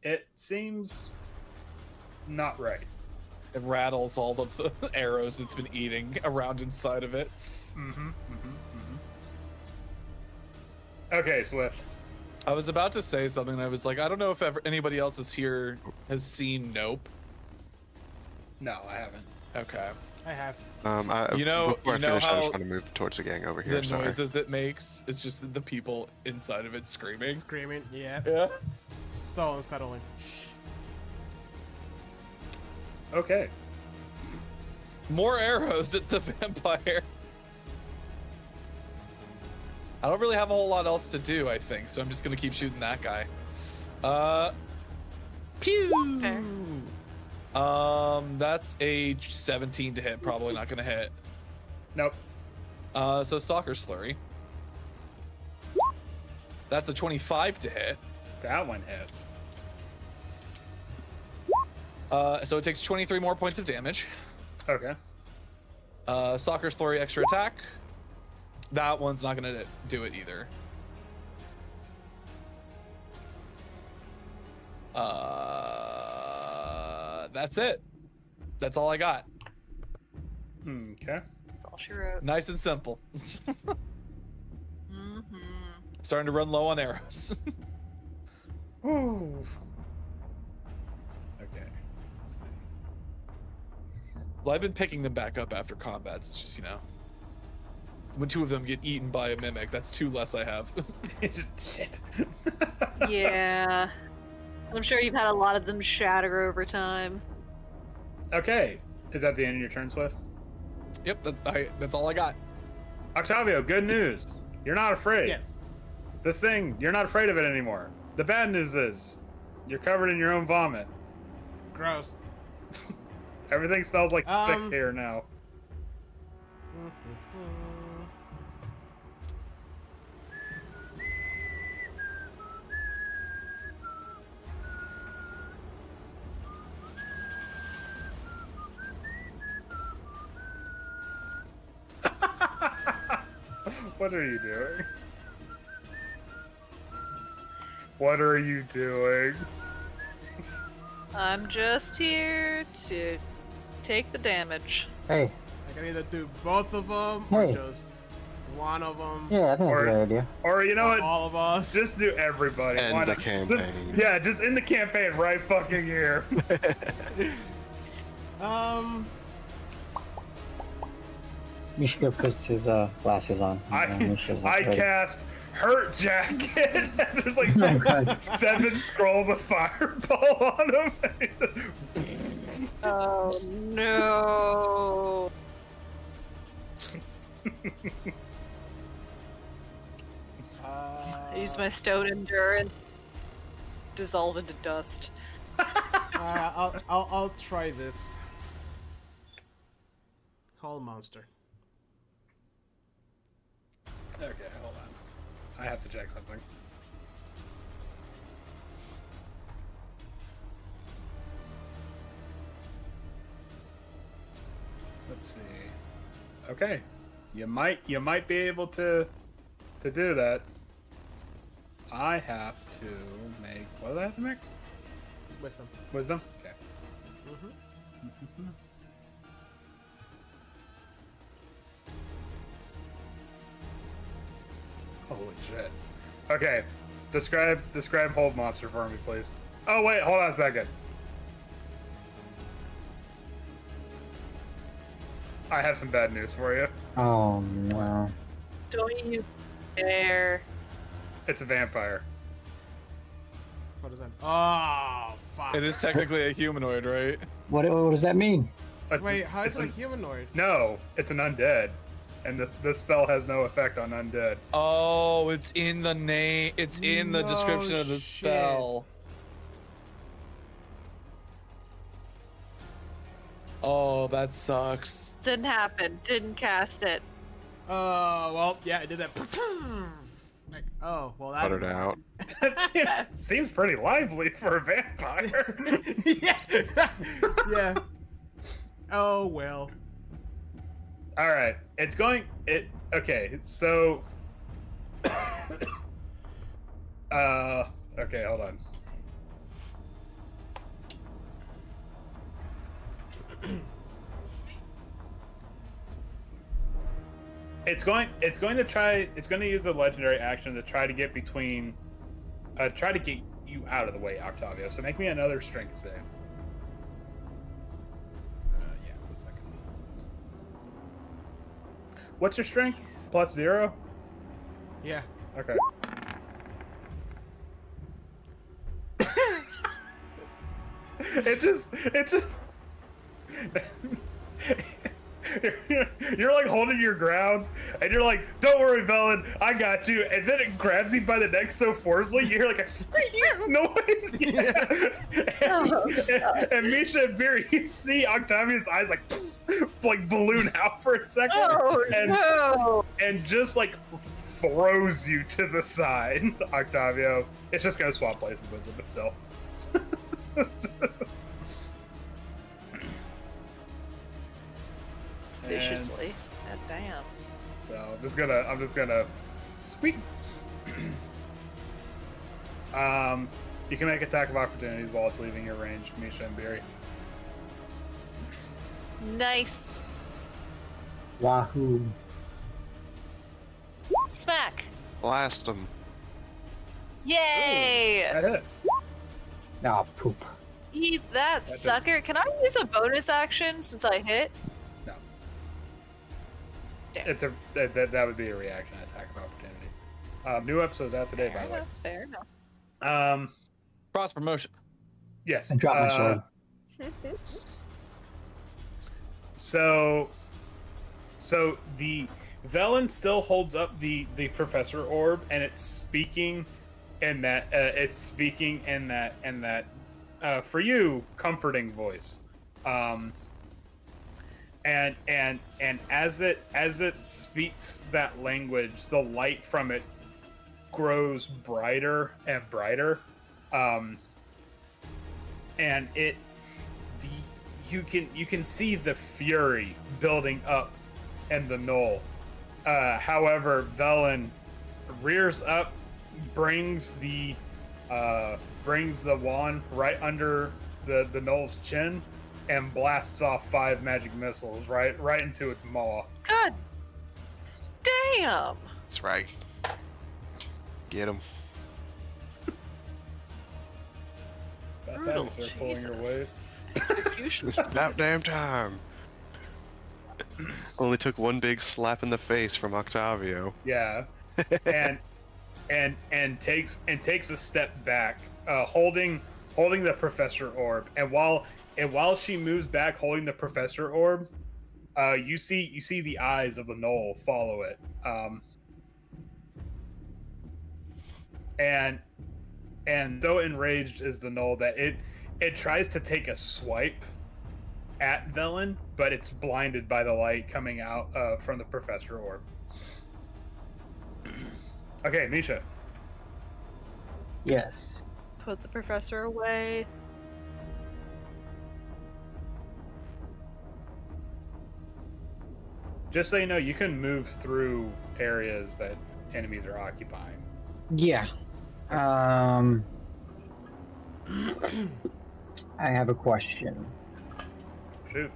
It seems not right. It rattles all of the arrows it's been eating around inside of it. Okay, Swift. I was about to say something, and I was like, I don't know if anybody else is here has seen Nope. No, I haven't. Okay. I have. You know before I finish, I how just want to move towards the gang over here. the noises it makes, it's just the people inside of it screaming. Screaming, yeah. Yeah. So unsettling. Okay. More arrows at the vampire. I don't really have a whole lot else to do, I think, so I'm just gonna keep shooting that guy. Pew! Okay. That's a 17 to hit, probably not gonna hit. Nope. So Stalker's Flurry. That's a 25 to hit. That one hits. So it takes 23 more points of damage. Okay. Stalker's Flurry extra attack. That one's not gonna do it either. That's it. That's all I got. Okay. That's all she wrote. Nice and simple. Mm-hmm. Starting to run low on arrows. Ooh. Okay. Let's see. Well, I've been picking them back up after combats. It's just, you know, when 2 of them get eaten by a mimic, that's 2 less I have. Shit. Yeah. I'm sure you've had a lot of them shatter over time. Okay. Is that the end of your turn, Swift? Yep, that's all I got. Octavio, good news. You're not afraid. Yes. This thing, you're not afraid of it anymore. The bad news is, you're covered in your own vomit. Gross. Everything smells like thick hair now. What are you doing? What are you doing? I'm just here to take the damage. Hey, I can either do both of them Hey. or just one of them. yeah, I think that's a Or- good idea. Or you know Or what? all of us. Just do everybody. End Why the not? campaign. Yeah, just end the campaign right fucking here. You should go put his glasses on. I cast Hurt Jacket. There's like Oh, God. 7 scrolls of fireball on him. Oh no. I use my stone endurance. Dissolve into dust. I'll try this. Hull monster. Okay, hold on. I have to check something. Let's see. Okay, you might be able to do that. I have to make, what do I have to make? Wisdom. Wisdom. Okay. Mm-hmm. Holy shit. Okay, describe hold monster for me, please. Oh wait, hold on a second. I have some bad news for you. Oh no. Don't you dare. It's a vampire. What is that? Oh, fuck. It is technically a humanoid, right? What does that mean? Wait, how is It's it a humanoid? No, it's an undead, and this spell has no effect on undead. Oh, it's in the name. It's in the No description of the shit. spell. Oh, that sucks. Didn't happen. Didn't cast it. Well, yeah, I did that. Like, oh, well, that. Put it out. Seems pretty lively for a vampire. Yeah. Yeah. Oh, well. All right, it's going. Okay, so. Okay, hold on. It's going to use a legendary action to try to get between, try to get you out of the way, Octavio. So make me another strength save. Yeah, 1 second. What's your strength? +0? Yeah. Okay. It just you're like holding your ground and you're like, don't worry, Velen, I got you, and then it grabs you by the neck so forcefully you hear like a squeak noise. And Misha and Beer, you see Octavio's eyes like balloon out for a second. Oh and, no! and just like throws you to the side. Octavio, it's just gonna swap places with it, but still. Viciously. God damn. So I'm just gonna sweet. You can make attack of opportunities while it's leaving your range, Misha and Beery. Nice. Wahoo. Smack. Blast them. Yay! That hits. Ah, poop. Eat that That sucker. Can I use a bonus action since I hit? No. Damn. It's that would be a reaction attack of opportunity. New episodes out today, by the way. Fair enough. Cross promotion. Yes. I dropped my sword. So the Velen still holds up the Professor Orb, and it's speaking in that for you comforting voice, and as it speaks that language, the light from it grows brighter and brighter, and you can see the fury building up in the knoll. However, Velen rears up, brings the wand right under the knoll's chin, and blasts off 5 magic missiles right into its maw. God damn! That's right. Get him. That's how Brutal, you start pulling your weight. Jesus. Execution. It's about damn time. Only took one big slap in the face from Octavio. Yeah, and takes a step back, holding the Professor Orb. And while she moves back, holding the Professor Orb, you see the eyes of the knoll follow it. And so enraged is the knoll that it tries to take a swipe at Velen, but it's blinded by the light coming out from the Professor Orb. Okay, Misha. Yes. Put the professor away. Just so you know, you can move through areas that enemies are occupying. Yeah. I have a question. Shoot.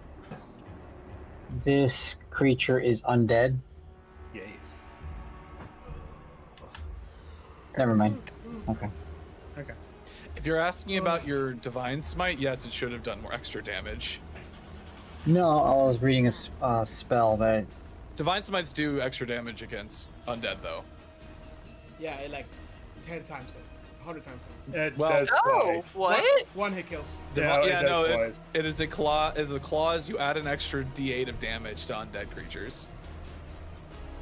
This creature is undead? Yes. Never mind. Okay. Okay. If you're asking about your divine smite, yes, it should have done more extra damage. No, I was reading a spell that... Divine smites do extra damage against undead, though. Yeah, it like 10 times it, 100 times it. It Well- does Oh, twice. what? One hit kills. Yeah, it does no, twice. it is a claw. As a clause, you add an extra D8 of damage to undead creatures.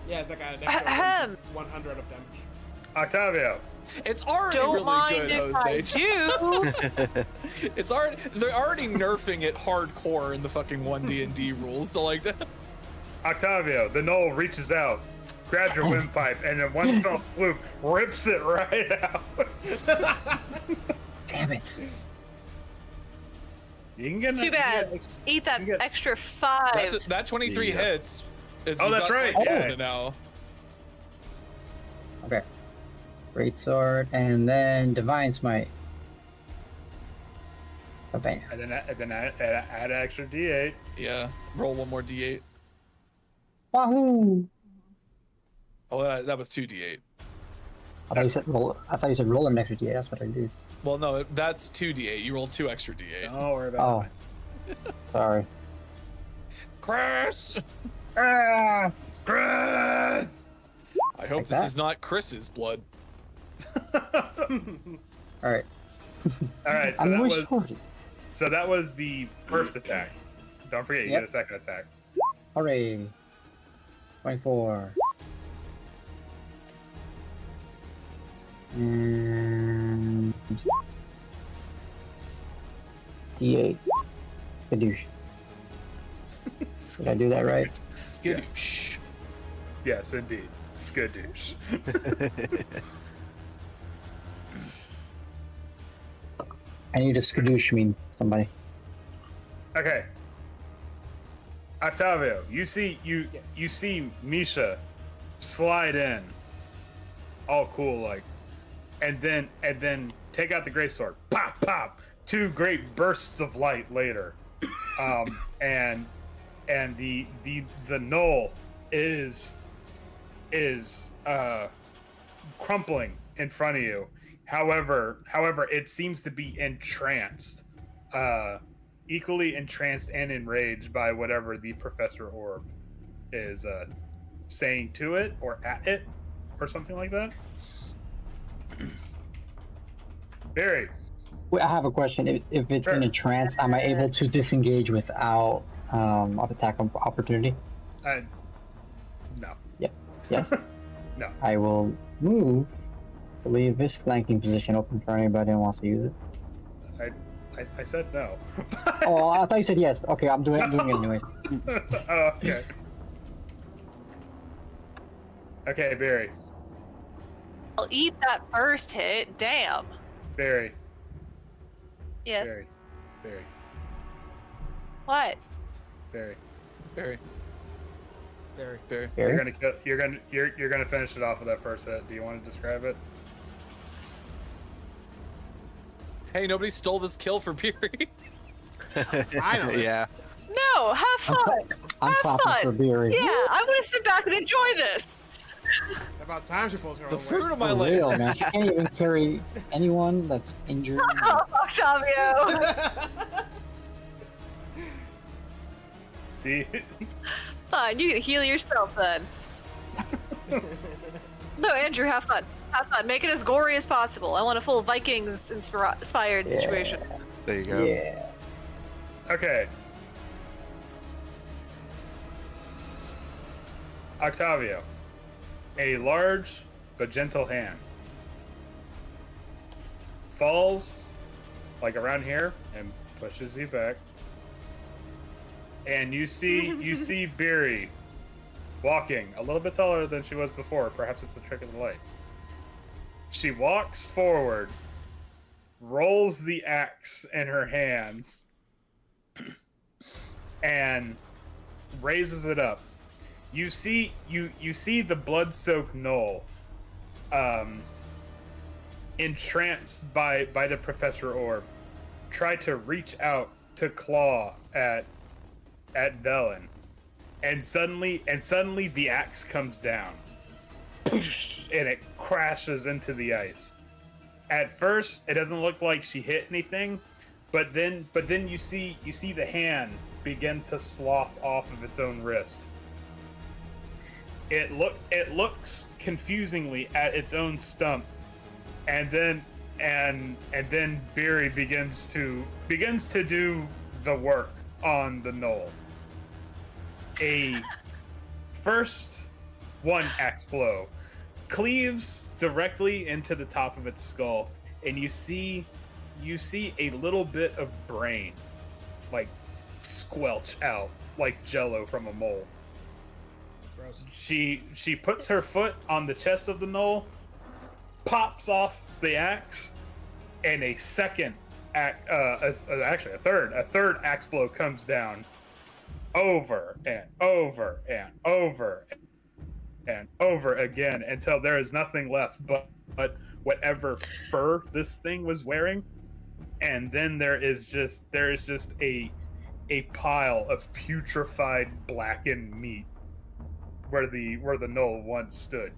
Yeah, it's like an Ahem. extra 100 of damage. Octavio. It's already Don't really mind good, if Jose. I do. It's already they're already nerfing it hardcore in the fucking 1D&D rules. So like, Octavio, the knoll reaches out, grabs your windpipe, and in one fell swoop, rips it right out. Damn it. You can get Too bad. Yeah, Eat that You get- extra 5. that 23 Yeah. hits. It's, Oh, you've that's got right, flank yeah. on it now. Okay. Great sword, and then divine smite. Bam. and then add an extra D8. Yeah, roll one more D8. Wahoo! Oh, that was 2D8. I thought you said roll. I thought you said roll an extra D8. That's what I did. Well, no, that's 2D8. You roll 2 extra D8. Don't worry about Oh. Sorry. Chris! it. Chris! I hope Like this that? is not Chris's blood. All right. All right, I'm restored. so that was the first attack. Don't forget, you Yep. get a second attack. Hooray! 24. And D8. Kadoosh. Did I do that right? Skadoosh. Yes, indeed. Skadoosh. I need a skadoosh mean somebody. Okay. Octavio, you see Misha slide in, all cool like, and then take out the greatsword. Pop, pop. 2 great bursts of light later, and the knoll is crumpling in front of you. However, it seems to be entranced, equally entranced and enraged by whatever the Professor Orb is saying to it or at it or something like that. Barry. Wait, I have a question. If it's Sure. in a trance, am I able to disengage without attack of opportunity? No. Yep. Yes. No. I will move to leave this flanking position open for anybody who wants to use it. I said no. Oh, I thought you said yes. Okay, I'm doing it anyways. Okay. Okay, Barry. I'll eat that first hit. Damn. Barry. Yes. Barry. Barry. What? Barry. Barry. Barry. Barry. You're gonna finish it off with that first hit. Do you want to describe it? Hey, nobody stole this kill for Beery. I know. Yeah. No, have fun. I'm Have clapping fun. for Beery. Yeah, I want to sit back and enjoy this. About time she pulls her The own fruit weight. of my For real, labor. man. She can't even carry anyone that's injured. Oh, Octavio. See? Fine, you can heal yourself then. No, Andrew, have fun. Have fun. Make it as gory as possible. I want a full Vikings inspired situation. There you go. Yeah. Okay. Octavio. A large but gentle hand falls like around here and pushes you back. And you see Beery walking a little bit taller than she was before. Perhaps it's a trick of the light. She walks forward, rolls the axe in her hands, and raises it up. You see the blood-soaked knoll, entranced by the Professor Orb, try to reach out to claw at Velen, and suddenly the axe comes down, and it crashes into the ice. At first, it doesn't look like she hit anything, but then you see the hand begin to slough off of its own wrist. It looks confusingly at its own stump, and then Beery begins to do the work on the knoll. A first one axe blow cleaves directly into the top of its skull, and you see a little bit of brain like squelch out like jello from a mole. Gross. She puts her foot on the chest of the knoll, pops off the axe, and a third axe blow comes down over and over and over and over again until there is nothing left but whatever fur this thing was wearing, and then there is just a pile of putrefied blackened meat where the knoll once stood.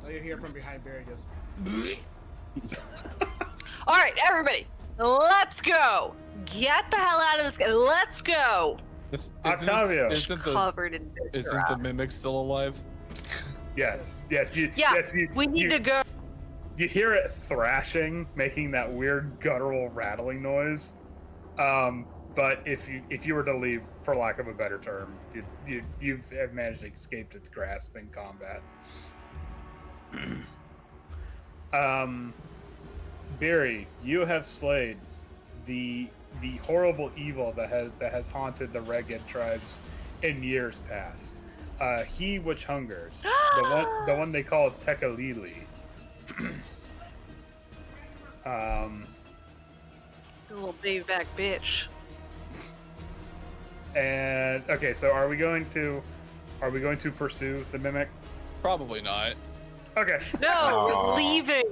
So you hear from behind Barry just. All right, everybody, let's go. Get the hell out of this. Let's go. Octavio. Isn't Covered in the viscera. mimic still alive? Yes. We need to go. You hear it thrashing, making that weird guttural rattling noise. But if you were to leave, for lack of a better term, you have managed to escape its grasp in combat. Barry, you have slayed the horrible evil that has haunted the Reged tribes in years past. He which hungers, the one they call Tekalili. Little baby back bitch. And okay, so are we going to Are we going to pursue the mimic? Probably not. Okay. No, we're Aw. leaving.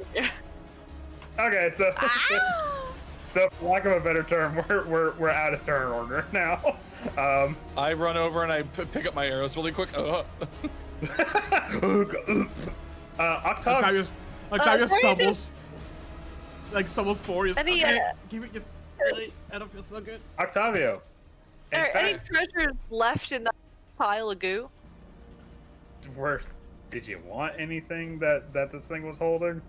Okay, so Ah! so for lack of a better term, we're out of turn order now. I run over and I pick up my arrows really quick. Octavius. Octavius sorry, stumbles. Like stumbles forward. Just, Any, okay, give it just. I don't feel so good. Octavio. In Are any fact, treasures left in that pile of goo? did you want anything that this thing was holding?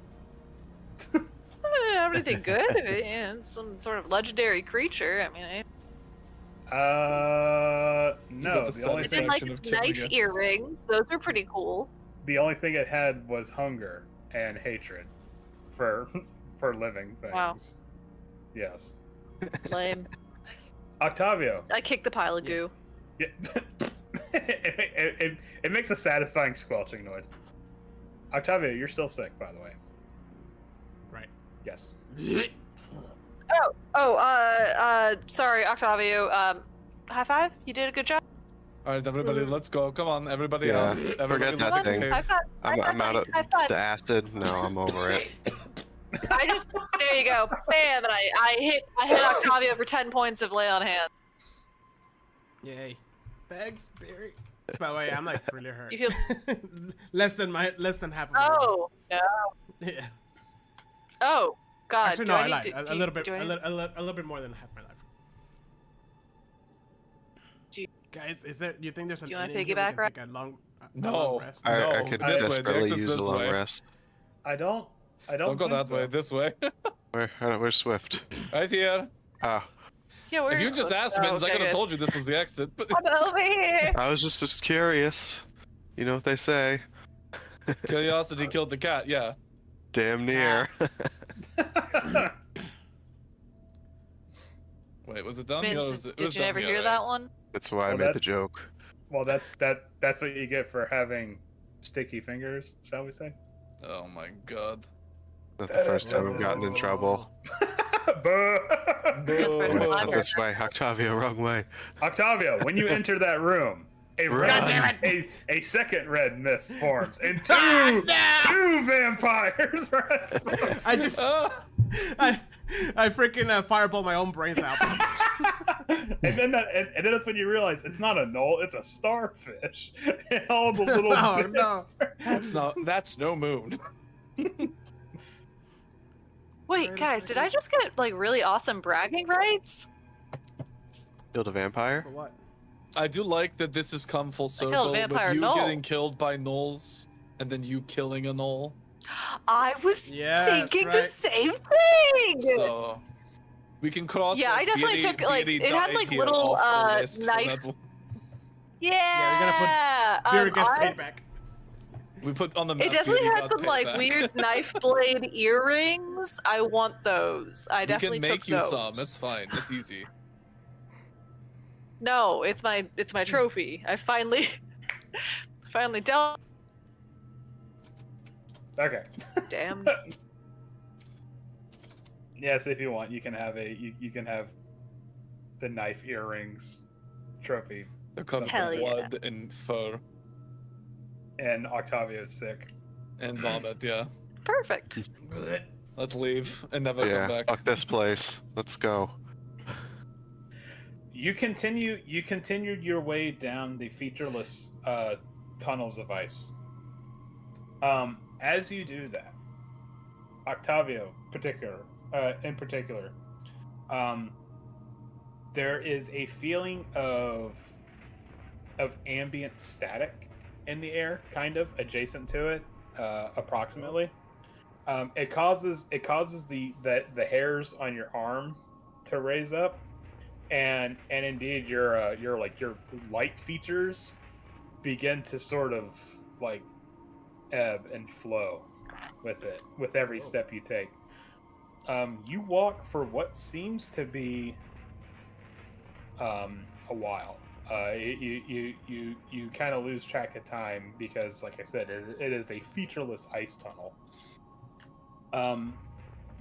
Everything good? And some sort of legendary creature. I mean, No. the The only it sun- did thing like of killing knife it. earrings. Those are pretty cool. the only thing it had was hunger and hatred for living things. Wow. Yes. Lame. Octavio. I kicked the pile of goo. Yeah. it makes a satisfying squelching noise. Octavio, you're still sick, by the way. Right. Yes. Sorry, Octavio. High five. You did a good job. All right, everybody, let's go. Come on, everybody. Yeah, Everybody, forget that let's thing. behave. High five. I'm out of High five. the acid. No, I'm over it. There you go. Bam! And I hit Octavio for 10 points of lay on hand. Yay. Thanks, Barry. By the way, I'm like really hurt. You feel? less than half of my life. Oh no. Yeah. Oh God. Actually, do no, I I need lied. to- A do you- little bit, do I a need- little bit more than half my life. Do you- Guys, do you think there's an Do you wanna inn here we piggyback, can take a long No. rest? I No, could this way, the desperately exit's use a this long way. rest. I don't Don't go think that so. way. This way. Where's Swift? Right here. Ah, Yeah, If you where's just the- asked oh, Mittens, I okay, could have good. told you this was the exit. But I'm over here. I was just curious. You know what they say? curiosity killed the cat. Yeah. Damn near. Wait, was it done? Vince, Yeah, it was did done, you never yeah, hear right. that one? That's why I Well, made that- the joke. Well, that's what you get for having sticky fingers, shall we say? Oh my god. Not the first time I've gotten in trouble. Boo. That's the first time I've Not heard this way, Octavio, wrong way. Octavio, when you enter that room, Run. a second red mist forms, and Ah, two vampires. I just, Ah! I freaking fireball my own brains out. and then that's when you realize it's not a knoll, it's a starfish. And all the little Oh, bits That's no moon. Wait, Wait a guys, did second. I just get like really awesome bragging rights? Killed a vampire? For what? I do like that this has come full killed a circle with vampire you gnoll. getting killed by gnolls and then you killing a gnoll. I was Yeah, that's thinking the right. same thing. So we can cross. Yeah, I definitely took, like, Beardy it had, died like, here little, off the list for knife- that one. Yeah. Fury gets I- paid back. We put on the map. It definitely Beardy had got some like paid back. weird knife blade earrings. I want those. I We definitely can make took you those. some. It's fine. It's easy. No, it's my trophy. I finally dealt. Okay. Damn. Yes, if you want, you can have you can have the knife earrings trophy. They're covered Hell in yeah. blood and fur And Octavio's sick. and vomit. Yeah. It's perfect. Let's leave and never Yeah, come back. fuck this place. Let's go. You continued your way down the featureless tunnels of ice. As you do that, Octavio in particular, there is a feeling of ambient static in the air, kind of adjacent to it, approximately. It causes the hairs on your arm to raise up, and indeed your light features begin to sort of like ebb and flow with every step you take. You walk for what seems to be a while. You kind of lose track of time because, like I said, it is a featureless ice tunnel.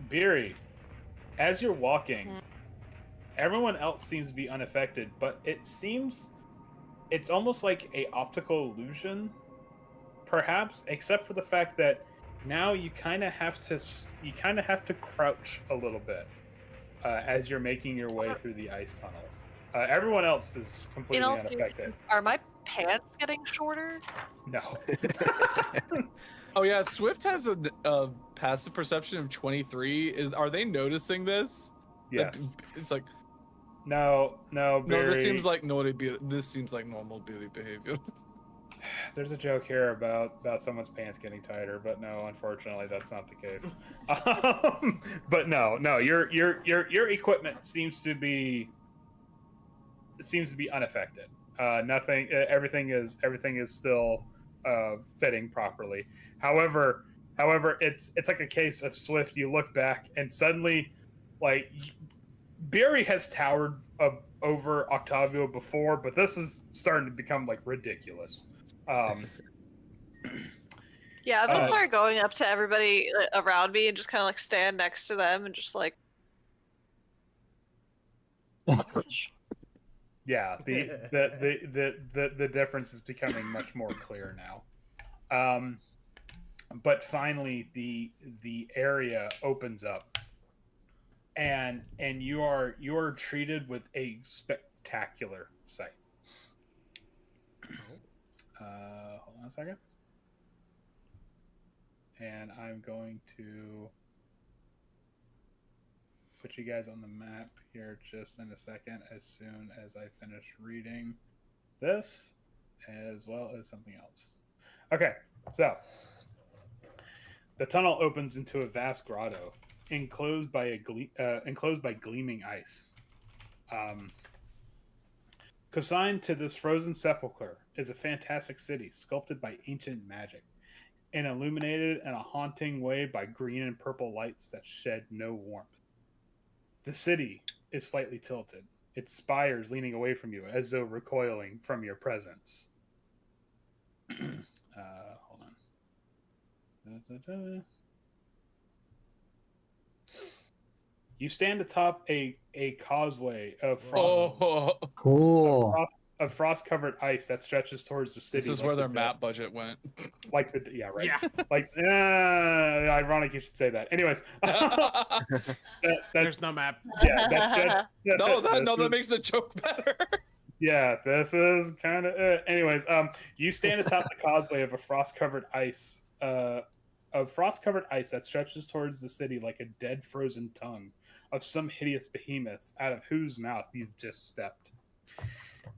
Beery, as you're walking, everyone else seems to be unaffected, but it seems it's almost like a optical illusion, perhaps, except for the fact that now you kind of have to crouch a little bit as you're making your way through the ice tunnels. Everyone else is In completely all unaffected. seriousness, are my pants getting shorter? No. Oh yeah, Swift has a passive perception of 23. Are they noticing this? Yes. It's like No, no. Barry, This seems like normal beauty behavior. There's a joke here about someone's pants getting tighter, but no, unfortunately, that's not the case. But no, your equipment seems to be unaffected. Nothing. Everything is still fitting properly. However, it's like a case of Swift. You look back and suddenly, like, Barry has towered over Octavio before, but this is starting to become like ridiculous. Yeah, I'm gonna start going up to everybody around me and just kind of like stand next to them and just like. Yeah, the difference is becoming much more clear now. But finally, the area opens up, and you are treated with a spectacular sight. Hold on a second. And I'm going to put you guys on the map here just in a second as soon as I finish reading this, as well as something else. Okay, so the tunnel opens into a vast grotto enclosed by gleaming ice. Consigned to this frozen sepulchre is a fantastic city sculpted by ancient magic and illuminated in a haunting way by green and purple lights that shed no warmth. The city is slightly tilted, its spires leaning away from you as though recoiling from your presence. Hold on. You stand atop a causeway of frost-covered ice that stretches towards the city. This is where their map budget went. Like the ironic you should say that. Anyways, there's no map. Yeah, that makes the joke better. Yeah, this is kind of anyways. You stand atop the causeway of a frost-covered ice. Of frost-covered ice that stretches towards the city like a dead frozen tongue of some hideous behemoth out of whose mouth you've just stepped.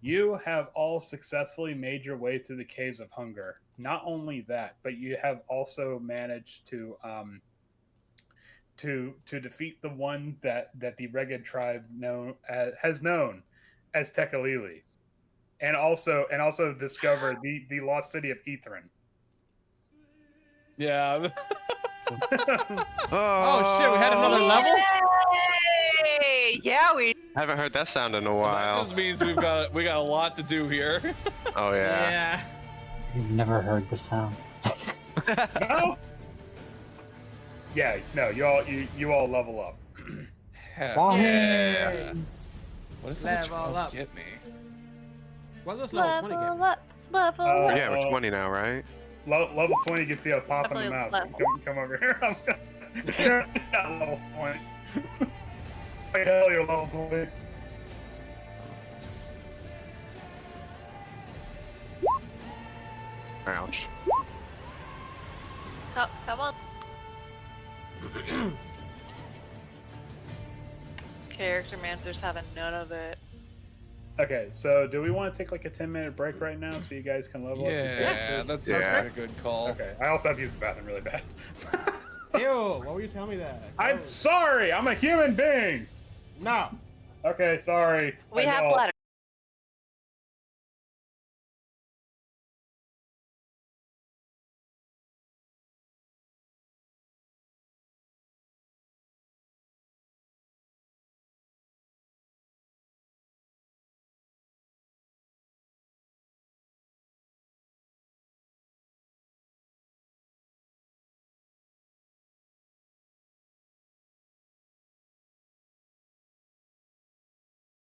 You have all successfully made your way through the caves of hunger. Not only that, but you have also managed to defeat the one that the Reged tribe has known as Tekalili, and also discover the lost city of Ethrin. Yeah. Oh shit! We had another level. Yay! Yeah, we. I haven't heard that sound in a while. That just means we got a lot to do here. Oh yeah. Yeah. You've never heard the sound. No. Yeah, no. You all level up. Hell Yeah. yeah. What does level Level 12 up. get me? What does level 20 Level get? up, level up. Yeah, we're 20 now, right? Level 20 gets you a pop in the Definitely mouth. Come over here. You're at level 20. Like hell, you're level 20. Ouch. Oh, come on. Character Mancer's having none of it. Okay, so do we want to take like a 10-minute break right now so you guys can level up? Yeah, that sounds Yeah. like a good call. Okay, I also have to use the bathroom really bad. Ew! Why were you telling me that? I'm sorry, I'm a human being! No. Okay, sorry. We I have know. bladder.